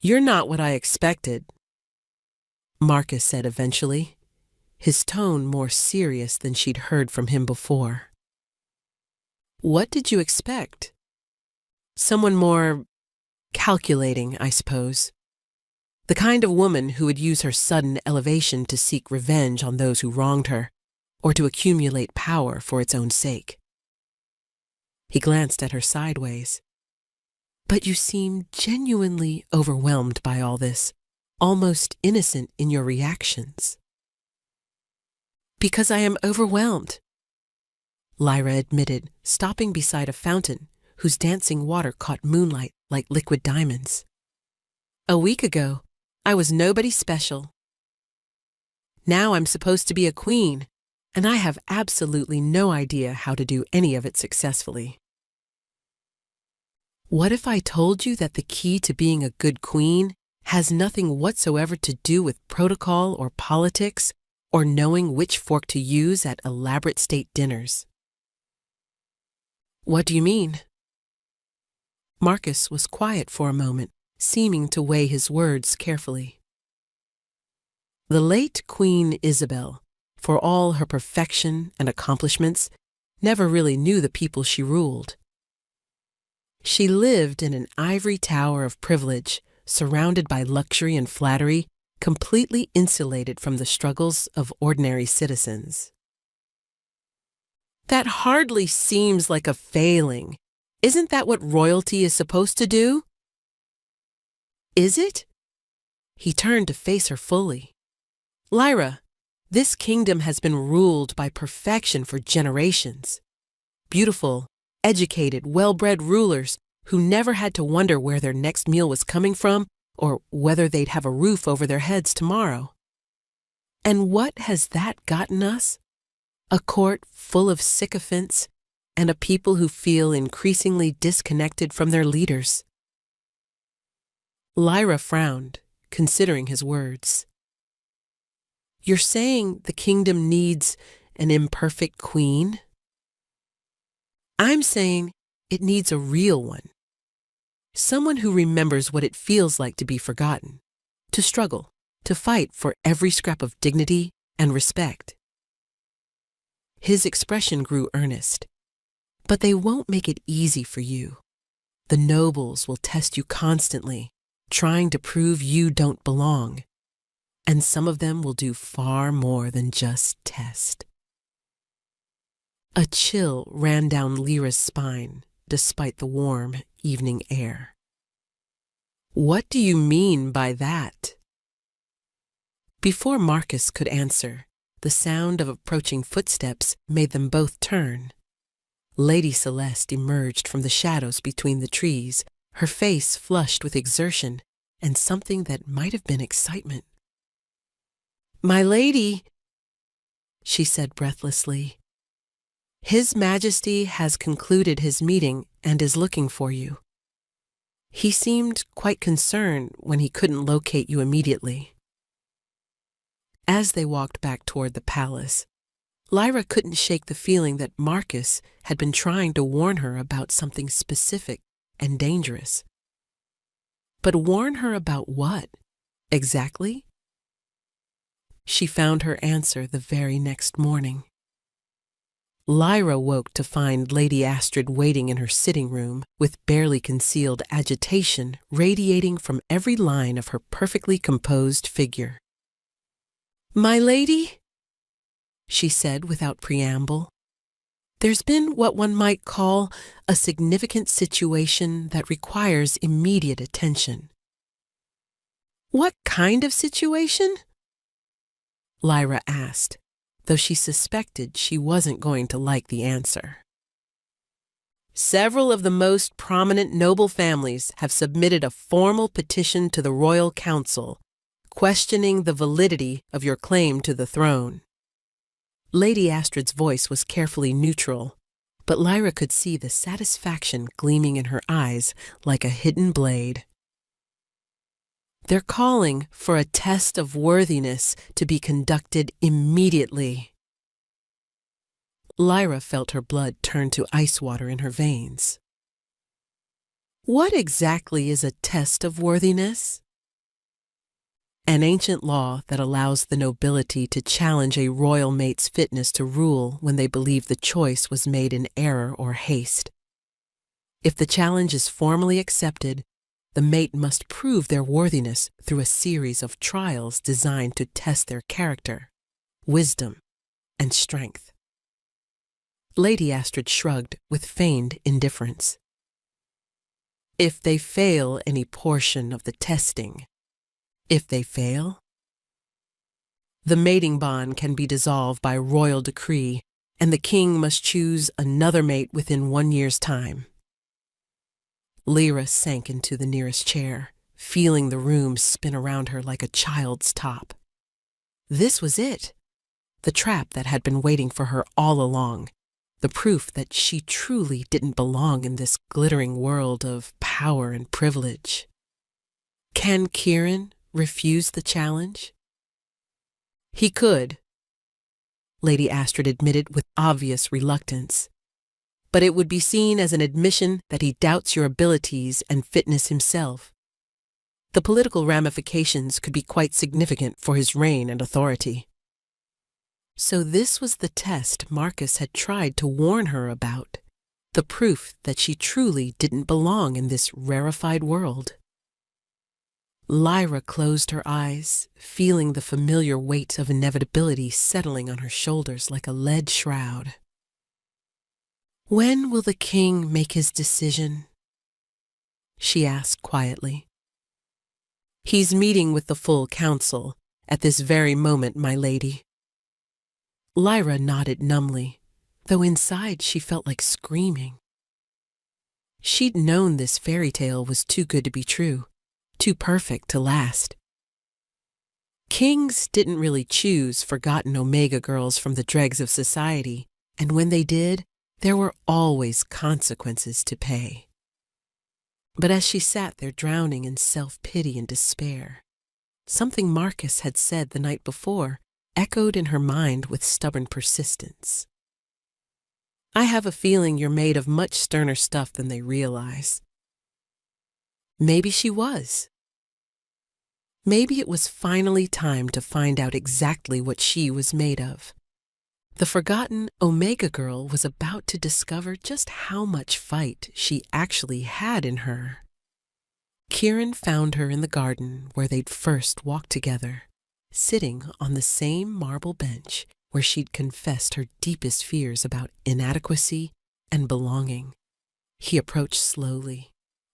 "You're not what I expected," Marcus said eventually, his tone more serious than she'd heard from him before. "What did you expect? Someone more calculating, I suppose. The kind of woman who would use her sudden elevation to seek revenge on those who wronged her, or to accumulate power for its own sake." He glanced at her sideways. "But you seem genuinely overwhelmed by all this, almost innocent in your reactions." "Because I am overwhelmed," Lyra admitted, stopping beside a fountain whose dancing water caught moonlight like liquid diamonds. "A week ago, I was nobody special. Now I'm supposed to be a queen, and I have absolutely no idea how to do any of it successfully." "What if I told you that the key to being a good queen has nothing whatsoever to do with protocol or politics or knowing which fork to use at elaborate state dinners?" "What do you mean?" Marcus was quiet for a moment, seeming to weigh his words carefully. "The late Queen Isabel, for all her perfection and accomplishments, never really knew the people she ruled. She lived in an ivory tower of privilege, surrounded by luxury and flattery, completely insulated from the struggles of ordinary citizens." "That hardly seems like a failing. Isn't that what royalty is supposed to do?" "Is it?" He turned to face her fully. "Lyra, this kingdom has been ruled by perfection for generations. Beautiful, educated, well-bred rulers who never had to wonder where their next meal was coming from or whether they'd have a roof over their heads tomorrow. And what has that gotten us? A court full of sycophants and a people who feel increasingly disconnected from their leaders." Lyra frowned, considering his words. "You're saying the kingdom needs an imperfect queen?" "I'm saying it needs a real one. Someone who remembers what it feels like to be forgotten, to struggle, to fight for every scrap of dignity and respect." His expression grew earnest. "But they won't make it easy for you. The nobles will test you constantly, trying to prove you don't belong. and some of them will do far more than just test. A chill ran down Lyra's spine, despite the warm evening air. What do you mean by that? Before Marcus could answer, the sound of approaching footsteps made them both turn. Lady Celeste emerged from the shadows between the trees, her face flushed with exertion and something that might have been excitement. "My lady," she said breathlessly, "His Majesty has concluded his meeting and is looking for you. He seemed quite concerned when he couldn't locate you immediately." As they walked back toward the palace, Lyra couldn't shake the feeling that Marcus had been trying to warn her about something specific and dangerous. But warn her about what, exactly? She found her answer the very next morning. Lyra woke to find Lady Astrid waiting in her sitting room with barely concealed agitation radiating from every line of her perfectly composed figure. "My lady," she said without preamble, "there's been what one might call a significant situation that requires immediate attention." "What kind of situation?" Lyra asked, though she suspected she wasn't going to like the answer. "Several of the most prominent noble families have submitted a formal petition to the Royal Council, questioning the validity of your claim to the throne." Lady Astrid's voice was carefully neutral, but Lyra could see the satisfaction gleaming in her eyes like a hidden blade. "They're calling for a test of worthiness to be conducted immediately." Lyra felt her blood turn to ice water in her veins. "What exactly is a test of worthiness?" "An ancient law that allows the nobility to challenge a royal mate's fitness to rule when they believe the choice was made in error or haste. If the challenge is formally accepted, the mate must prove their worthiness through a series of trials designed to test their character, wisdom, and strength." Lady Astrid shrugged with feigned indifference. "If they fail any portion of the testing, if they fail, the mating bond can be dissolved by royal decree, and the king must choose another mate within 1 year's time." Lyra sank into the nearest chair, feeling the room spin around her like a child's top. This was it, the trap that had been waiting for her all along, the proof that she truly didn't belong in this glittering world of power and privilege. Can Kieran refuse the challenge? He could, Lady Astrid admitted with obvious reluctance. But it would be seen as an admission that he doubts your abilities and fitness himself. The political ramifications could be quite significant for his reign and authority. So this was the test Marcus had tried to warn her about, the proof that she truly didn't belong in this rarefied world. Lyra closed her eyes, feeling the familiar weight of inevitability settling on her shoulders like a lead shroud. "When will the king make his decision?" she asked quietly. "He's meeting with the full council at this very moment, my lady." Lyra nodded numbly, though inside she felt like screaming. She'd known this fairy tale was too good to be true, too perfect to last. Kings didn't really choose forgotten Omega girls from the dregs of society, and when they did, there were always consequences to pay. But as she sat there drowning in self-pity and despair, something Marcus had said the night before echoed in her mind with stubborn persistence. "I have a feeling you're made of much sterner stuff than they realize." Maybe she was. Maybe it was finally time to find out exactly what she was made of. The forgotten Omega girl was about to discover just how much fight she actually had in her. Kieran found her in the garden where they'd first walked together, sitting on the same marble bench where she'd confessed her deepest fears about inadequacy and belonging. He approached slowly,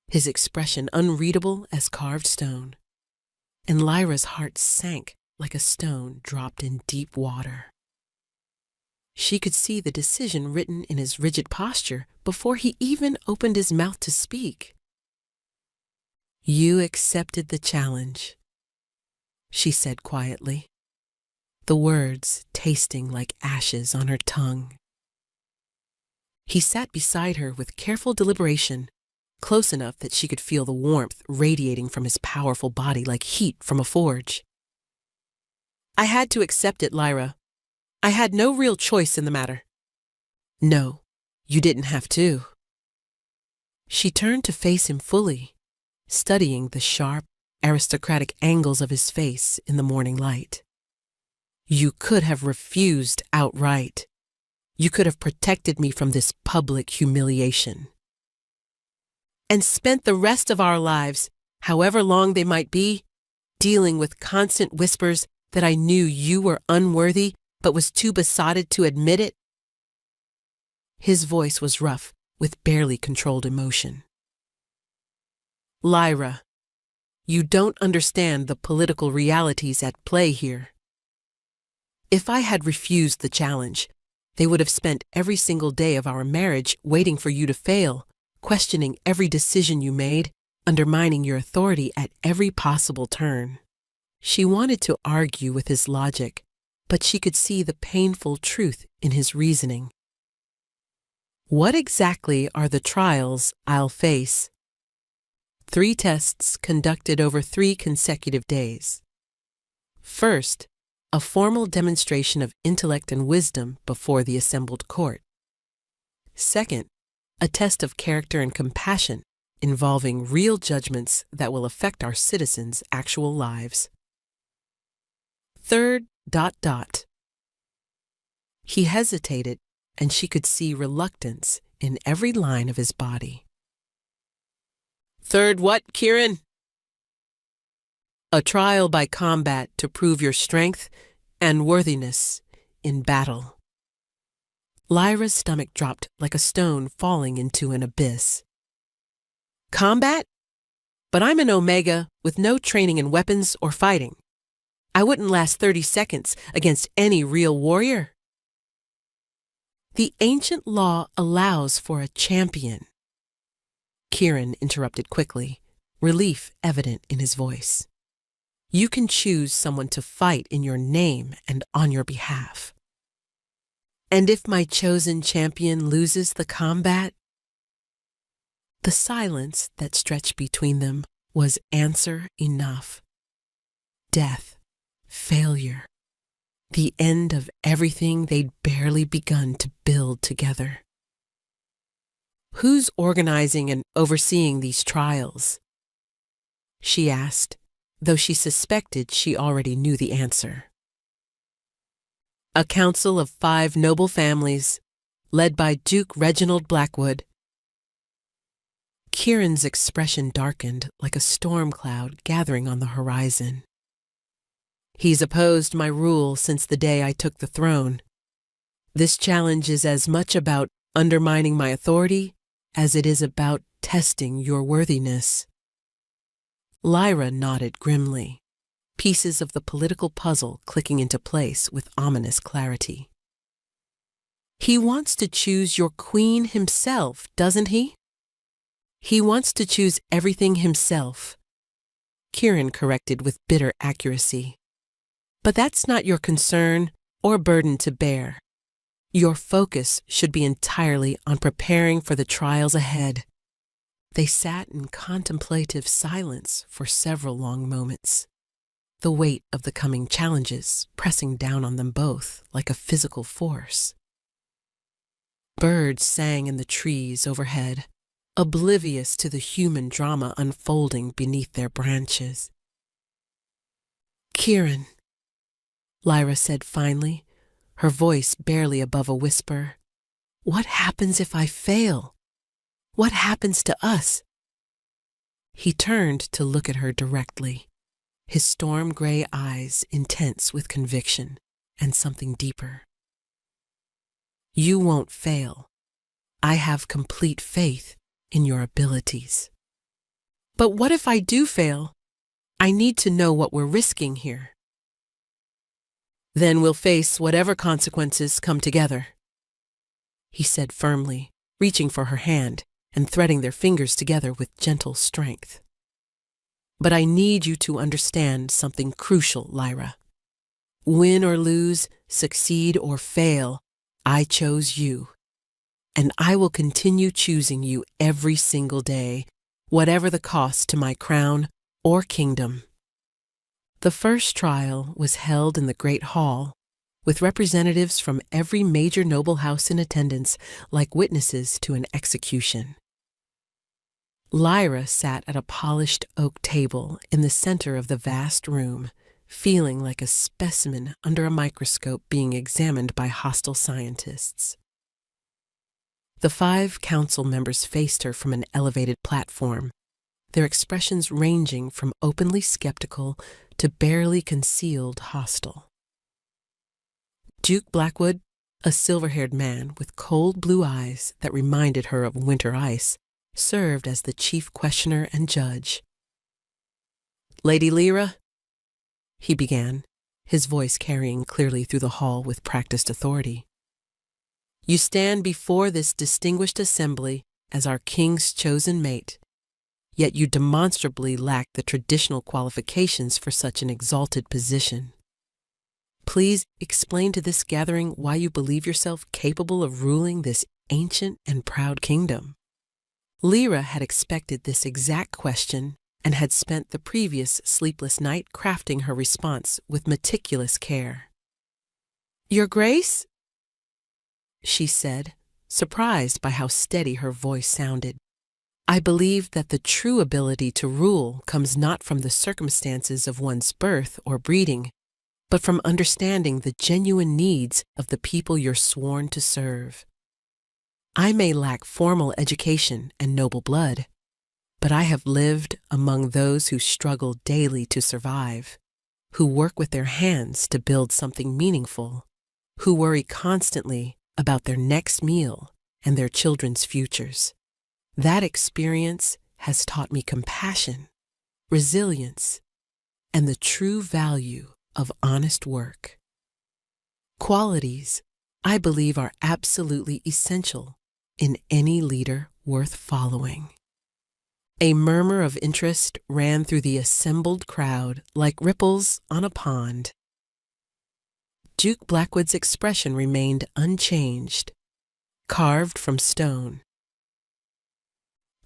his expression unreadable as carved stone, and Lyra's heart sank like a stone dropped in deep water. She could see the decision written in his rigid posture before he even opened his mouth to speak. "You accepted the challenge," she said quietly, the words tasting like ashes on her tongue. He sat beside her with careful deliberation, close enough that she could feel the warmth radiating from his powerful body like heat from a forge. "I had to accept it, Lyra. I had no real choice in the matter." "No, you didn't have to." She turned to face him fully, studying the sharp, aristocratic angles of his face in the morning light. "You could have refused outright. You could have protected me from this public humiliation. And spent the rest of our lives, however long they might be, dealing with constant whispers that I knew you were unworthy but was too besotted to admit it." His voice was rough, with barely controlled emotion. "Lyra, you don't understand the political realities at play here. If I had refused the challenge, they would have spent every single day of our marriage waiting for you to fail, questioning every decision you made, undermining your authority at every possible turn." She wanted to argue with his logic, but she could see the painful truth in his reasoning. "What exactly are the trials I'll face?" 3 tests conducted over 3 consecutive days. First, a formal demonstration of intellect and wisdom before the assembled court. Second, a test of character and compassion involving real judgments that will affect our citizens' actual lives. Third, ... He hesitated, and she could see reluctance in every line of his body. "Third what, Kieran?" "A trial by combat to prove your strength and worthiness in battle." Lyra's stomach dropped like a stone falling into an abyss. "Combat? But I'm an Omega with no training in weapons or fighting. I wouldn't last 30 seconds against any real warrior." "The ancient law allows for a champion," Kieran interrupted quickly, relief evident in his voice. "You can choose someone to fight in your name and on your behalf. And if my chosen champion loses the combat?" The silence that stretched between them was answer enough. Death, failure, the end of everything they'd barely begun to build together. "Who's organizing and overseeing these trials?" she asked, though she suspected she already knew the answer. "A council of 5 noble families, led by Duke Reginald Blackwood." Kieran's expression darkened like a storm cloud gathering on the horizon. "He's opposed my rule since the day I took the throne. This challenge is as much about undermining my authority as it is about testing your worthiness." Lyra nodded grimly, pieces of the political puzzle clicking into place with ominous clarity. "He wants to choose your queen himself, doesn't he?" "He wants to choose everything himself," Kieran corrected with bitter accuracy. "But that's not your concern or burden to bear. Your focus should be entirely on preparing for the trials ahead." They sat in contemplative silence for several long moments, the weight of the coming challenges pressing down on them both like a physical force. Birds sang in the trees overhead, oblivious to the human drama unfolding beneath their branches. "Kieran," Lyra said finally, her voice barely above a whisper, "what happens if I fail? What happens to us?" He turned to look at her directly, his storm gray eyes intense with conviction and something deeper. You won't fail. I have complete faith in your abilities. But what if I do fail? I need to know what we're risking here. Then we'll face whatever consequences come together, he said firmly, reaching for her hand and threading their fingers together with gentle strength. But I need you to understand something crucial, Lyra. Win or lose, succeed or fail, I chose you. And I will continue choosing you every single day, whatever the cost to my crown or kingdom. The first trial was held in the Great Hall, with representatives from every major noble house in attendance like witnesses to an execution. Lyra sat at a polished oak table in the center of the vast room, feeling like a specimen under a microscope being examined by hostile scientists. The 5 council members faced her from an elevated platform, their expressions ranging from openly skeptical to barely concealed hostile. Duke Blackwood, a silver-haired man with cold blue eyes that reminded her of winter ice, served as the chief questioner and judge. Lady Lyra, he began, his voice carrying clearly through the hall with practiced authority. You stand before this distinguished assembly as our king's chosen mate, yet you demonstrably lack the traditional qualifications for such an exalted position. Please explain to this gathering why you believe yourself capable of ruling this ancient and proud kingdom. Lyra had expected this exact question and had spent the previous sleepless night crafting her response with meticulous care. Your Grace? She said, surprised by how steady her voice sounded. I believe that the true ability to rule comes not from the circumstances of one's birth or breeding, but from understanding the genuine needs of the people you're sworn to serve. I may lack formal education and noble blood, but I have lived among those who struggle daily to survive, who work with their hands to build something meaningful, who worry constantly about their next meal and their children's futures. That experience has taught me compassion, resilience, and the true value of honest work. Qualities I believe are absolutely essential in any leader worth following. A murmur of interest ran through the assembled crowd like ripples on a pond. Duke Blackwood's expression remained unchanged, carved from stone.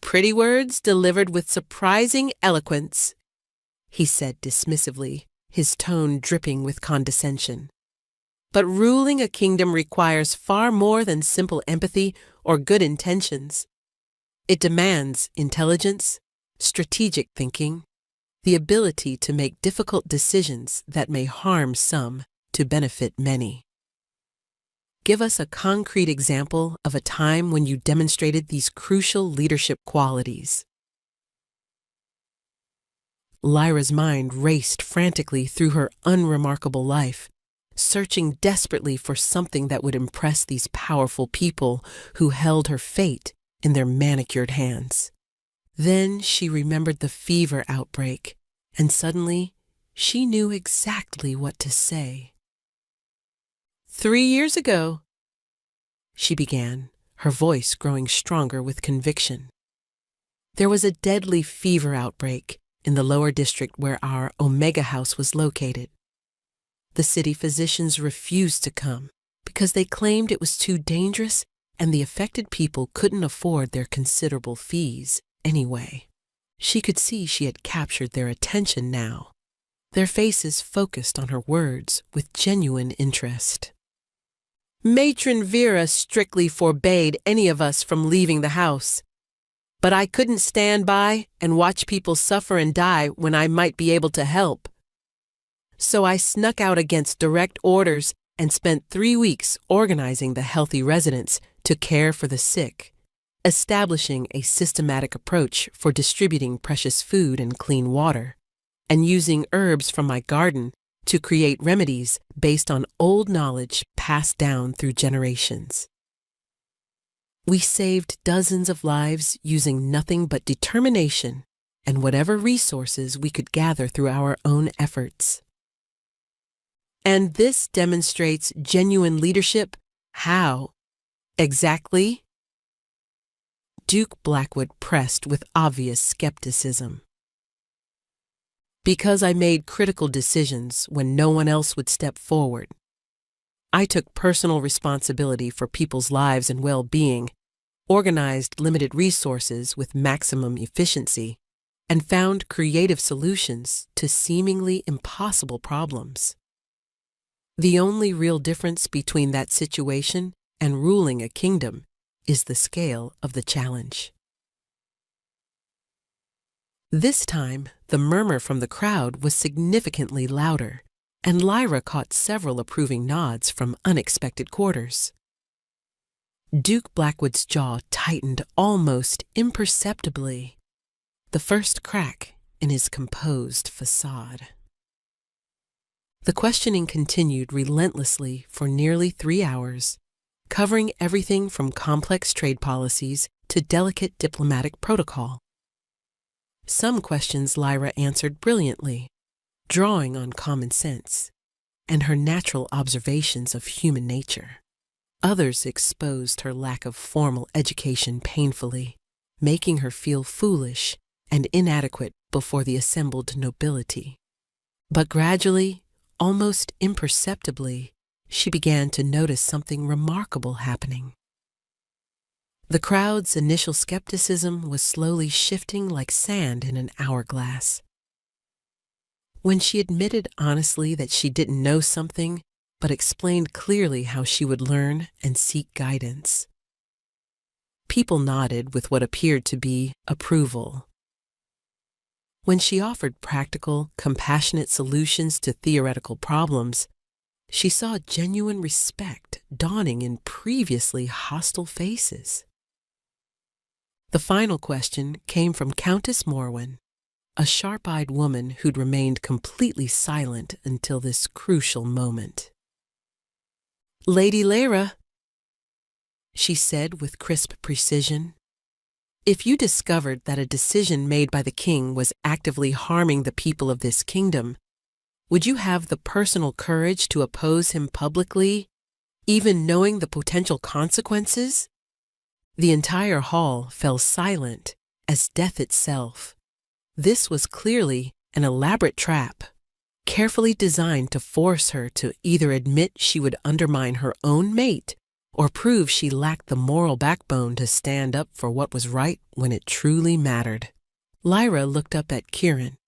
Pretty words delivered with surprising eloquence, he said dismissively, his tone dripping with condescension. But ruling a kingdom requires far more than simple empathy or good intentions. It demands intelligence, strategic thinking, the ability to make difficult decisions that may harm some to benefit many. Give us a concrete example of a time when you demonstrated these crucial leadership qualities. Lyra's mind raced frantically through her unremarkable life, searching desperately for something that would impress these powerful people who held her fate in their manicured hands. Then she remembered the fever outbreak, and suddenly she knew exactly what to say. 3 years ago, she began, her voice growing stronger with conviction. There was a deadly fever outbreak in the lower district where our Omega House was located. The city physicians refused to come because they claimed it was too dangerous and the affected people couldn't afford their considerable fees anyway. She could see she had captured their attention now, their faces focused on her words with genuine interest. Matron Vera strictly forbade any of us from leaving the house, but I couldn't stand by and watch people suffer and die when I might be able to help. So I snuck out against direct orders and spent 3 weeks organizing the healthy residents to care for the sick, establishing a systematic approach for distributing precious food and clean water, and using herbs from my garden to create remedies based on old knowledge passed down through generations. We saved dozens of lives using nothing but determination and whatever resources we could gather through our own efforts. And this demonstrates genuine leadership. How? Exactly? Duke Blackwood pressed with obvious skepticism. Because I made critical decisions when no one else would step forward. I took personal responsibility for people's lives and well-being, organized limited resources with maximum efficiency, and found creative solutions to seemingly impossible problems. The only real difference between that situation and ruling a kingdom is the scale of the challenge. This time, the murmur from the crowd was significantly louder, and Lyra caught several approving nods from unexpected quarters. Duke Blackwood's jaw tightened almost imperceptibly, the first crack in his composed facade. The questioning continued relentlessly for nearly 3 hours, covering everything from complex trade policies to delicate diplomatic protocol. Some questions Lyra answered brilliantly, drawing on common sense and her natural observations of human nature. Others exposed her lack of formal education painfully, making her feel foolish and inadequate before the assembled nobility. But gradually, almost imperceptibly, she began to notice something remarkable happening. The crowd's initial skepticism was slowly shifting like sand in an hourglass. When she admitted honestly that she didn't know something, but explained clearly how she would learn and seek guidance, people nodded with what appeared to be approval. When she offered practical, compassionate solutions to theoretical problems, she saw genuine respect dawning in previously hostile faces. The final question came from Countess Morwen, a sharp-eyed woman who'd remained completely silent until this crucial moment. "Lady Lyra," she said with crisp precision, "if you discovered that a decision made by the king was actively harming the people of this kingdom, would you have the personal courage to oppose him publicly, even knowing the potential consequences?" The entire hall fell silent as death itself. This was clearly an elaborate trap, carefully designed to force her to either admit she would undermine her own mate or prove she lacked the moral backbone to stand up for what was right when it truly mattered. Lyra looked up at Kieran,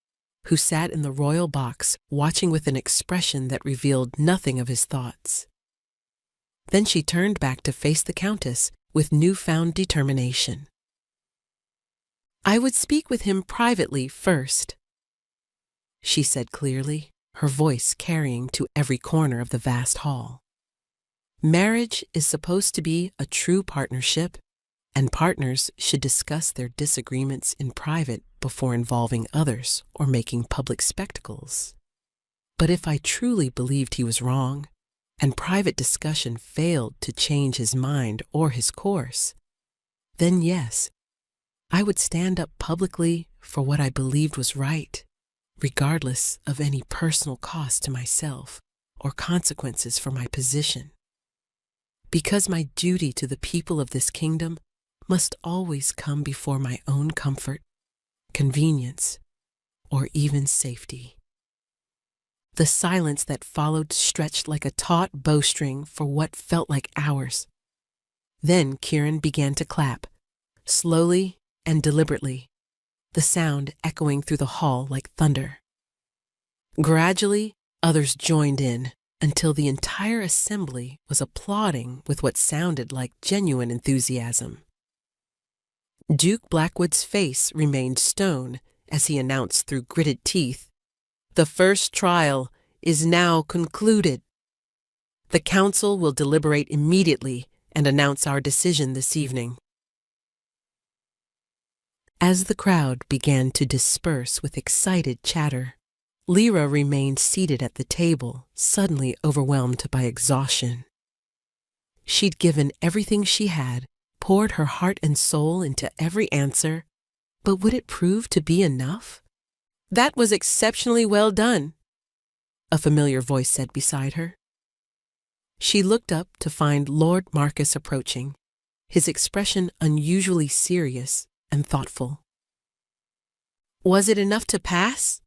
who sat in the royal box watching with an expression that revealed nothing of his thoughts. Then she turned back to face the Countess with newfound determination. "I would speak with him privately first," she said clearly, her voice carrying to every corner of the vast hall. Marriage is supposed to be a true partnership, and partners should discuss their disagreements in private before involving others or making public spectacles. But if I truly believed he was wrong, and private discussion failed to change his mind or his course, then yes, I would stand up publicly for what I believed was right, regardless of any personal cost to myself or consequences for my position. Because my duty to the people of this kingdom must always come before my own comfort, convenience, or even safety. The silence that followed stretched like a taut bowstring for what felt like hours. Then Kieran began to clap, slowly and deliberately, the sound echoing through the hall like thunder. Gradually, others joined in until the entire assembly was applauding with what sounded like genuine enthusiasm. Duke Blackwood's face remained stone as he announced through gritted teeth, "The first trial is now concluded. The council will deliberate immediately and announce our decision this evening." As the crowd began to disperse with excited chatter, Lyra remained seated at the table, suddenly overwhelmed by exhaustion. She'd given everything she had, poured her heart and soul into every answer, but would it prove to be enough? "That was exceptionally well done," a familiar voice said beside her. She looked up to find Lord Marcus approaching, his expression unusually serious and thoughtful. "Was it enough to pass?"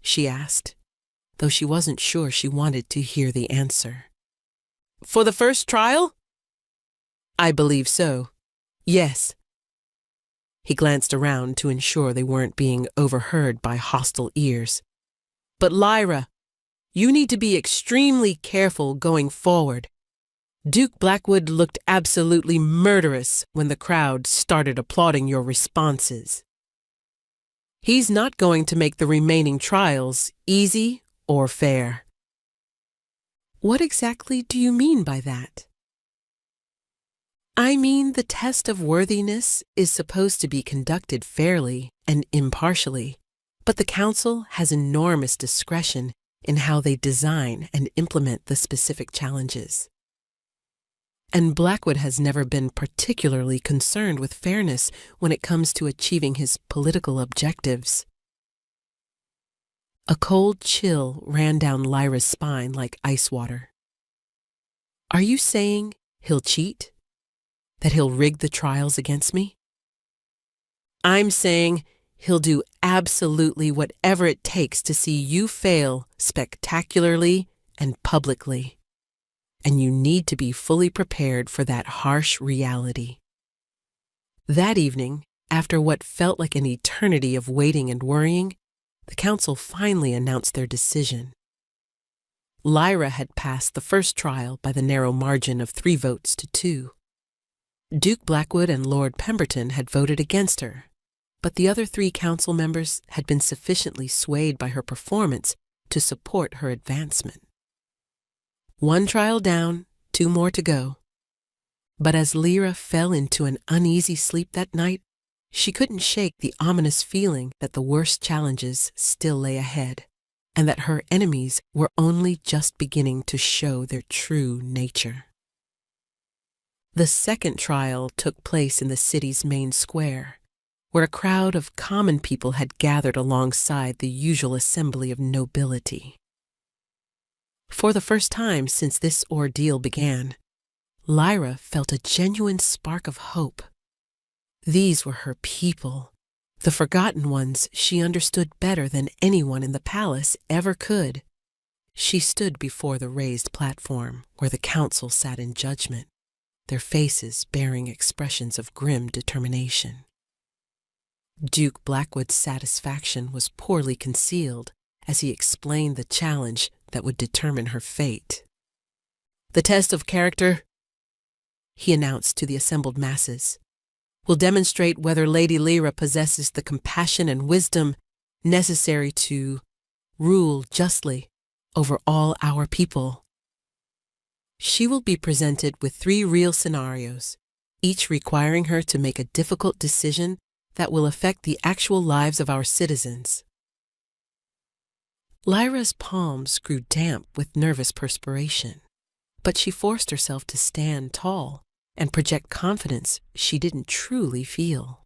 she asked, though she wasn't sure she wanted to hear the answer. "For the first trial?" "I believe so. Yes." He glanced around to ensure they weren't being overheard by hostile ears. "But Lyra, you need to be extremely careful going forward. Duke Blackwood looked absolutely murderous when the crowd started applauding your responses. He's not going to make the remaining trials easy or fair." "What exactly do you mean by that?" "I mean the test of worthiness is supposed to be conducted fairly and impartially, but the council has enormous discretion in how they design and implement the specific challenges. And Blackwood has never been particularly concerned with fairness when it comes to achieving his political objectives." A cold chill ran down Lyra's spine like ice water. "Are you saying he'll cheat? That he'll rig the trials against me?" "I'm saying he'll do absolutely whatever it takes to see you fail spectacularly and publicly. And you need to be fully prepared for that harsh reality." That evening, after what felt like an eternity of waiting and worrying, the council finally announced their decision. Lyra had passed the first trial by the narrow margin of 3 votes to 2. Duke Blackwood and Lord Pemberton had voted against her, but the other 3 council members had been sufficiently swayed by her performance to support her advancement. 1 trial down, 2 more to go. But as Lyra fell into an uneasy sleep that night, she couldn't shake the ominous feeling that the worst challenges still lay ahead, and that her enemies were only just beginning to show their true nature. The second trial took place in the city's main square, where a crowd of common people had gathered alongside the usual assembly of nobility. For the first time since this ordeal began, Lyra felt a genuine spark of hope. These were her people, the forgotten ones she understood better than anyone in the palace ever could. She stood before the raised platform where the council sat in judgment, their faces bearing expressions of grim determination. Duke Blackwood's satisfaction was poorly concealed as he explained the challenge that would determine her fate. "The test of character," he announced to the assembled masses, "will demonstrate whether Lady Lyra possesses the compassion and wisdom necessary to rule justly over all our people. She will be presented with 3 real scenarios, each requiring her to make a difficult decision that will affect the actual lives of our citizens." Lyra's palms grew damp with nervous perspiration, but she forced herself to stand tall and project confidence she didn't truly feel.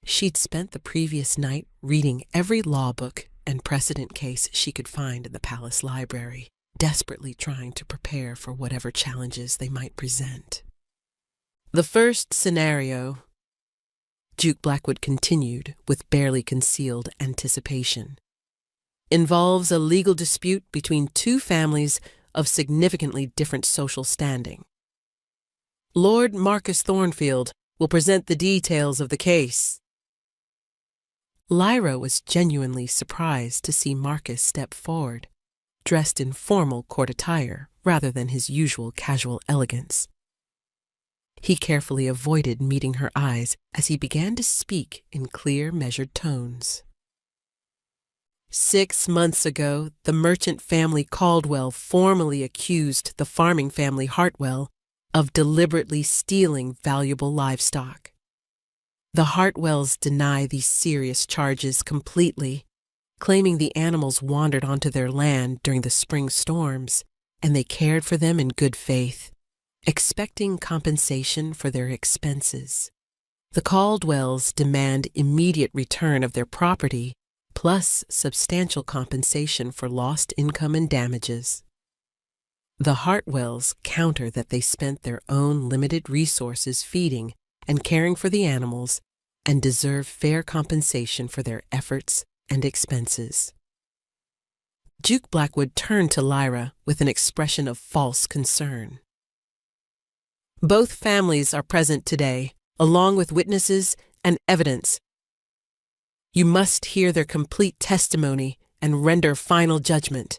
She'd spent the previous night reading every law book and precedent case she could find in the palace library, desperately trying to prepare for whatever challenges they might present. "The first scenario," Duke Blackwood continued with barely concealed anticipation, "involves a legal dispute between 2 families of significantly different social standing. Lord Marcus Thornfield will present the details of the case." Lyra was genuinely surprised to see Marcus step forward, dressed in formal court attire rather than his usual casual elegance. He carefully avoided meeting her eyes as he began to speak in clear, measured tones. "6 months ago, the merchant family Caldwell formally accused the farming family Hartwell of deliberately stealing valuable livestock. The Hartwells deny these serious charges completely, claiming the animals wandered onto their land during the spring storms, and they cared for them in good faith, expecting compensation for their expenses. The Caldwells demand immediate return of their property, plus substantial compensation for lost income and damages. The Hartwells counter that they spent their own limited resources feeding and caring for the animals and deserve fair compensation for their efforts and expenses. Duke Blackwood turned to Lyra with an expression of false concern. Both families are present today, along with witnesses and evidence. You must hear their complete testimony and render final judgment.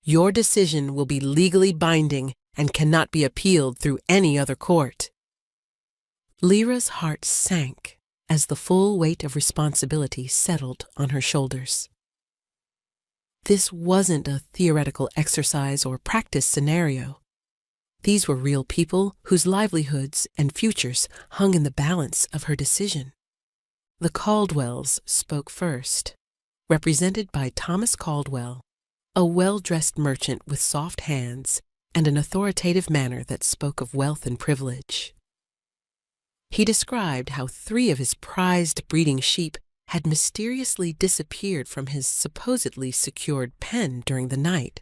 Your decision will be legally binding and cannot be appealed through any other court. Lyra's heart sank as the full weight of responsibility settled on her shoulders. This wasn't a theoretical exercise or practice scenario. These were real people whose livelihoods and futures hung in the balance of her decision. The Caldwells spoke first, represented by Thomas Caldwell, a well-dressed merchant with soft hands and an authoritative manner that spoke of wealth and privilege. He described how 3 of his prized breeding sheep had mysteriously disappeared from his supposedly secured pen during the night,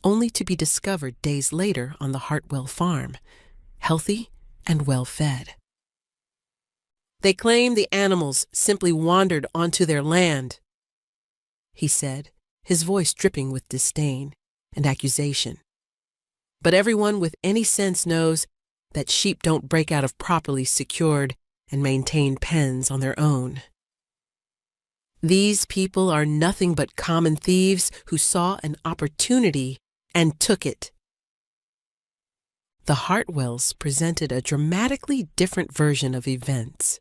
only to be discovered days later on the Hartwell farm, healthy and well-fed. They claim the animals simply wandered onto their land, he said, his voice dripping with disdain and accusation. But everyone with any sense knows that sheep don't break out of properly secured and maintained pens on their own. These people are nothing but common thieves who saw an opportunity and took it. The Hartwells presented a dramatically different version of events.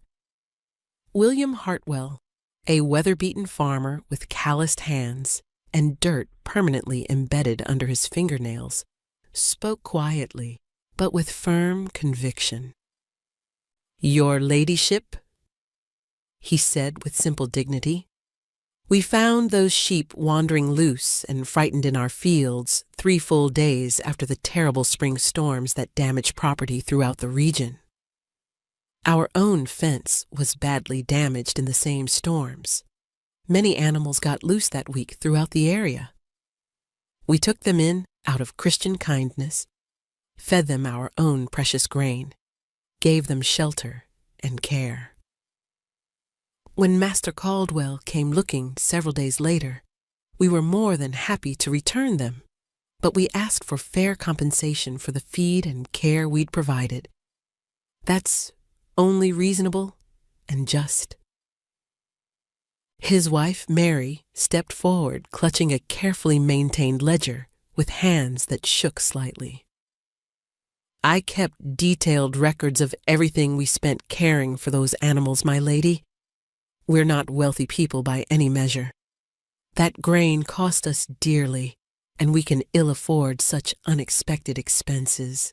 William Hartwell, a weather-beaten farmer with calloused hands and dirt permanently embedded under his fingernails, spoke quietly, but with firm conviction. "Your ladyship," he said with simple dignity, "we found those sheep wandering loose and frightened in our fields 3 full days after the terrible spring storms that damaged property throughout the region. Our own fence was badly damaged in the same storms. Many animals got loose that week throughout the area. We took them in out of Christian kindness, fed them our own precious grain, gave them shelter and care. When Master Caldwell came looking several days later, we were more than happy to return them, but we asked for fair compensation for the feed and care we'd provided. That's only reasonable and just." His wife, Mary, stepped forward, clutching a carefully maintained ledger with hands that shook slightly. "I kept detailed records of everything we spent caring for those animals, my lady. We're not wealthy people by any measure. That grain cost us dearly, and we can ill afford such unexpected expenses."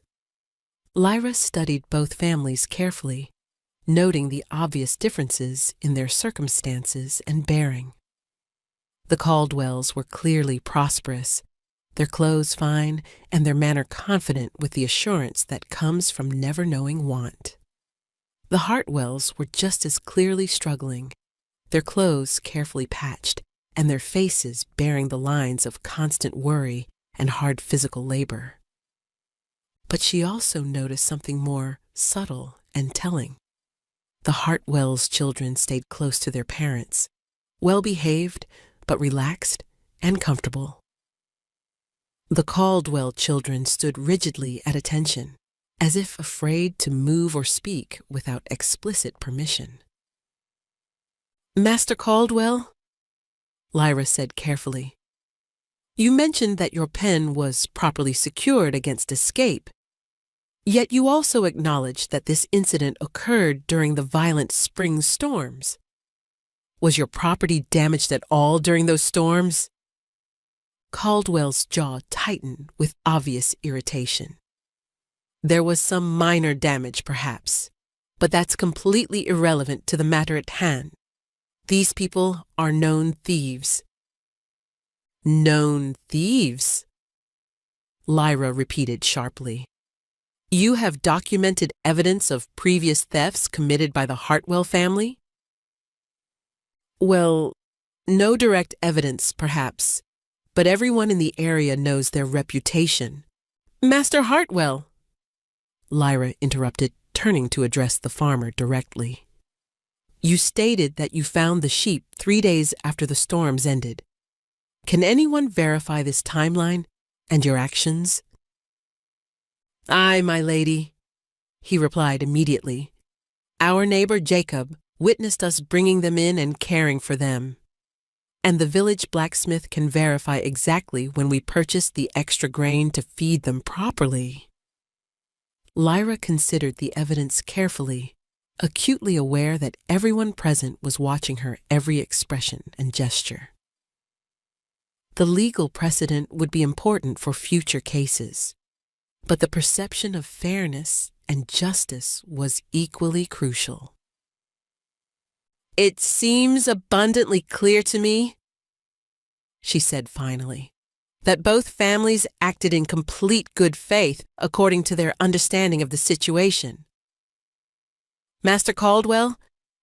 Lyra studied both families carefully, noting the obvious differences in their circumstances and bearing. The Caldwells were clearly prosperous, their clothes fine, and their manner confident with the assurance that comes from never knowing want. The Hartwells were just as clearly struggling, their clothes carefully patched, and their faces bearing the lines of constant worry and hard physical labor. But she also noticed something more subtle and telling. The Hartwells' children stayed close to their parents, well-behaved but relaxed and comfortable. The Caldwell children stood rigidly at attention, as if afraid to move or speak without explicit permission. "Master Caldwell," Lyra said carefully, "you mentioned that your pen was properly secured against escape. Yet you also acknowledged that this incident occurred during the violent spring storms. Was your property damaged at all during those storms?" Caldwell's jaw tightened with obvious irritation. "There was some minor damage, perhaps, but that's completely irrelevant to the matter at hand. These people are known thieves." "Known thieves?" Lyra repeated sharply. "You have documented evidence of previous thefts committed by the Hartwell family?" "Well, no direct evidence, perhaps, but everyone in the area knows their reputation." "Master Hartwell," Lyra interrupted, turning to address the farmer directly. "You stated that you found the sheep 3 days after the storms ended. Can anyone verify this timeline and your actions?" "Aye, my lady," he replied immediately. "Our neighbor Jacob witnessed us bringing them in and caring for them. And the village blacksmith can verify exactly when we purchased the extra grain to feed them properly." Lyra considered the evidence carefully, acutely aware that everyone present was watching her every expression and gesture. The legal precedent would be important for future cases, but the perception of fairness and justice was equally crucial. "It seems abundantly clear to me," she said finally, "that both families acted in complete good faith according to their understanding of the situation. Master Caldwell,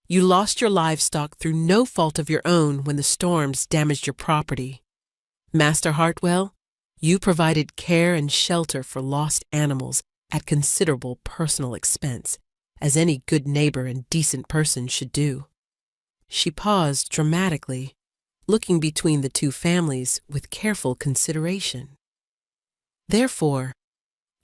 you lost your livestock through no fault of your own when the storms damaged your property. Master Hartwell, you provided care and shelter for lost animals at considerable personal expense, as any good neighbor and decent person should do." She paused dramatically, looking between the two families with careful consideration. "Therefore,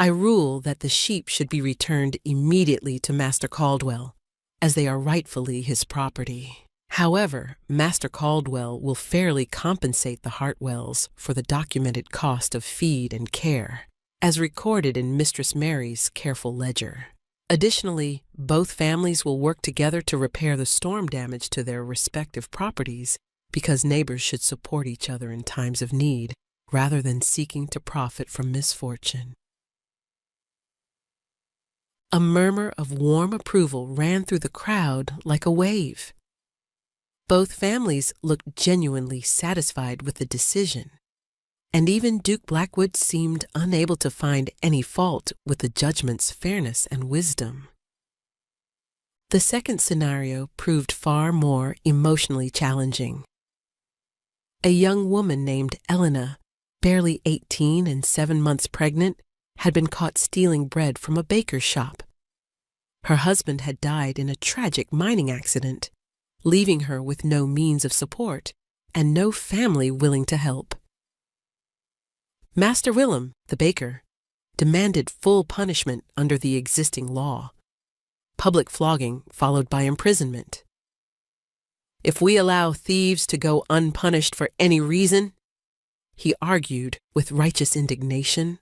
I rule that the sheep should be returned immediately to Master Caldwell, as they are rightfully his property. However, Master Caldwell will fairly compensate the Hartwells for the documented cost of feed and care, as recorded in Mistress Mary's careful ledger. Additionally, both families will work together to repair the storm damage to their respective properties, because neighbors should support each other in times of need, rather than seeking to profit from misfortune." A murmur of warm approval ran through the crowd like a wave. Both families looked genuinely satisfied with the decision, and even Duke Blackwood seemed unable to find any fault with the judgment's fairness and wisdom. The second scenario proved far more emotionally challenging. A young woman named Elena, barely 18 and 7 months pregnant, had been caught stealing bread from a baker's shop. Her husband had died in a tragic mining accident, leaving her with no means of support and no family willing to help. Master Willem, the baker, demanded full punishment under the existing law, public flogging followed by imprisonment. "If we allow thieves to go unpunished for any reason," he argued with righteous indignation,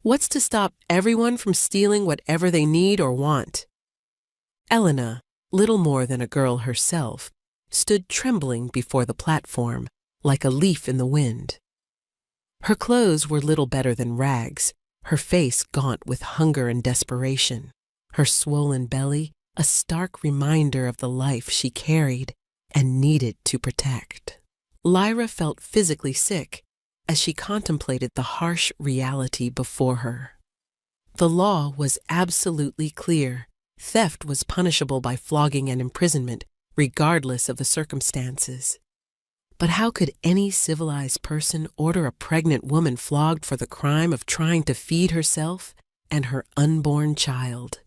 "what's to stop everyone from stealing whatever they need or want?" Elena, little more than a girl herself, stood trembling before the platform, like a leaf in the wind. Her clothes were little better than rags, her face gaunt with hunger and desperation, her swollen belly a stark reminder of the life she carried and needed to protect. Lyra felt physically sick as she contemplated the harsh reality before her. The law was absolutely clear. Theft was punishable by flogging and imprisonment, regardless of the circumstances. But how could any civilized person order a pregnant woman flogged for the crime of trying to feed herself and her unborn child?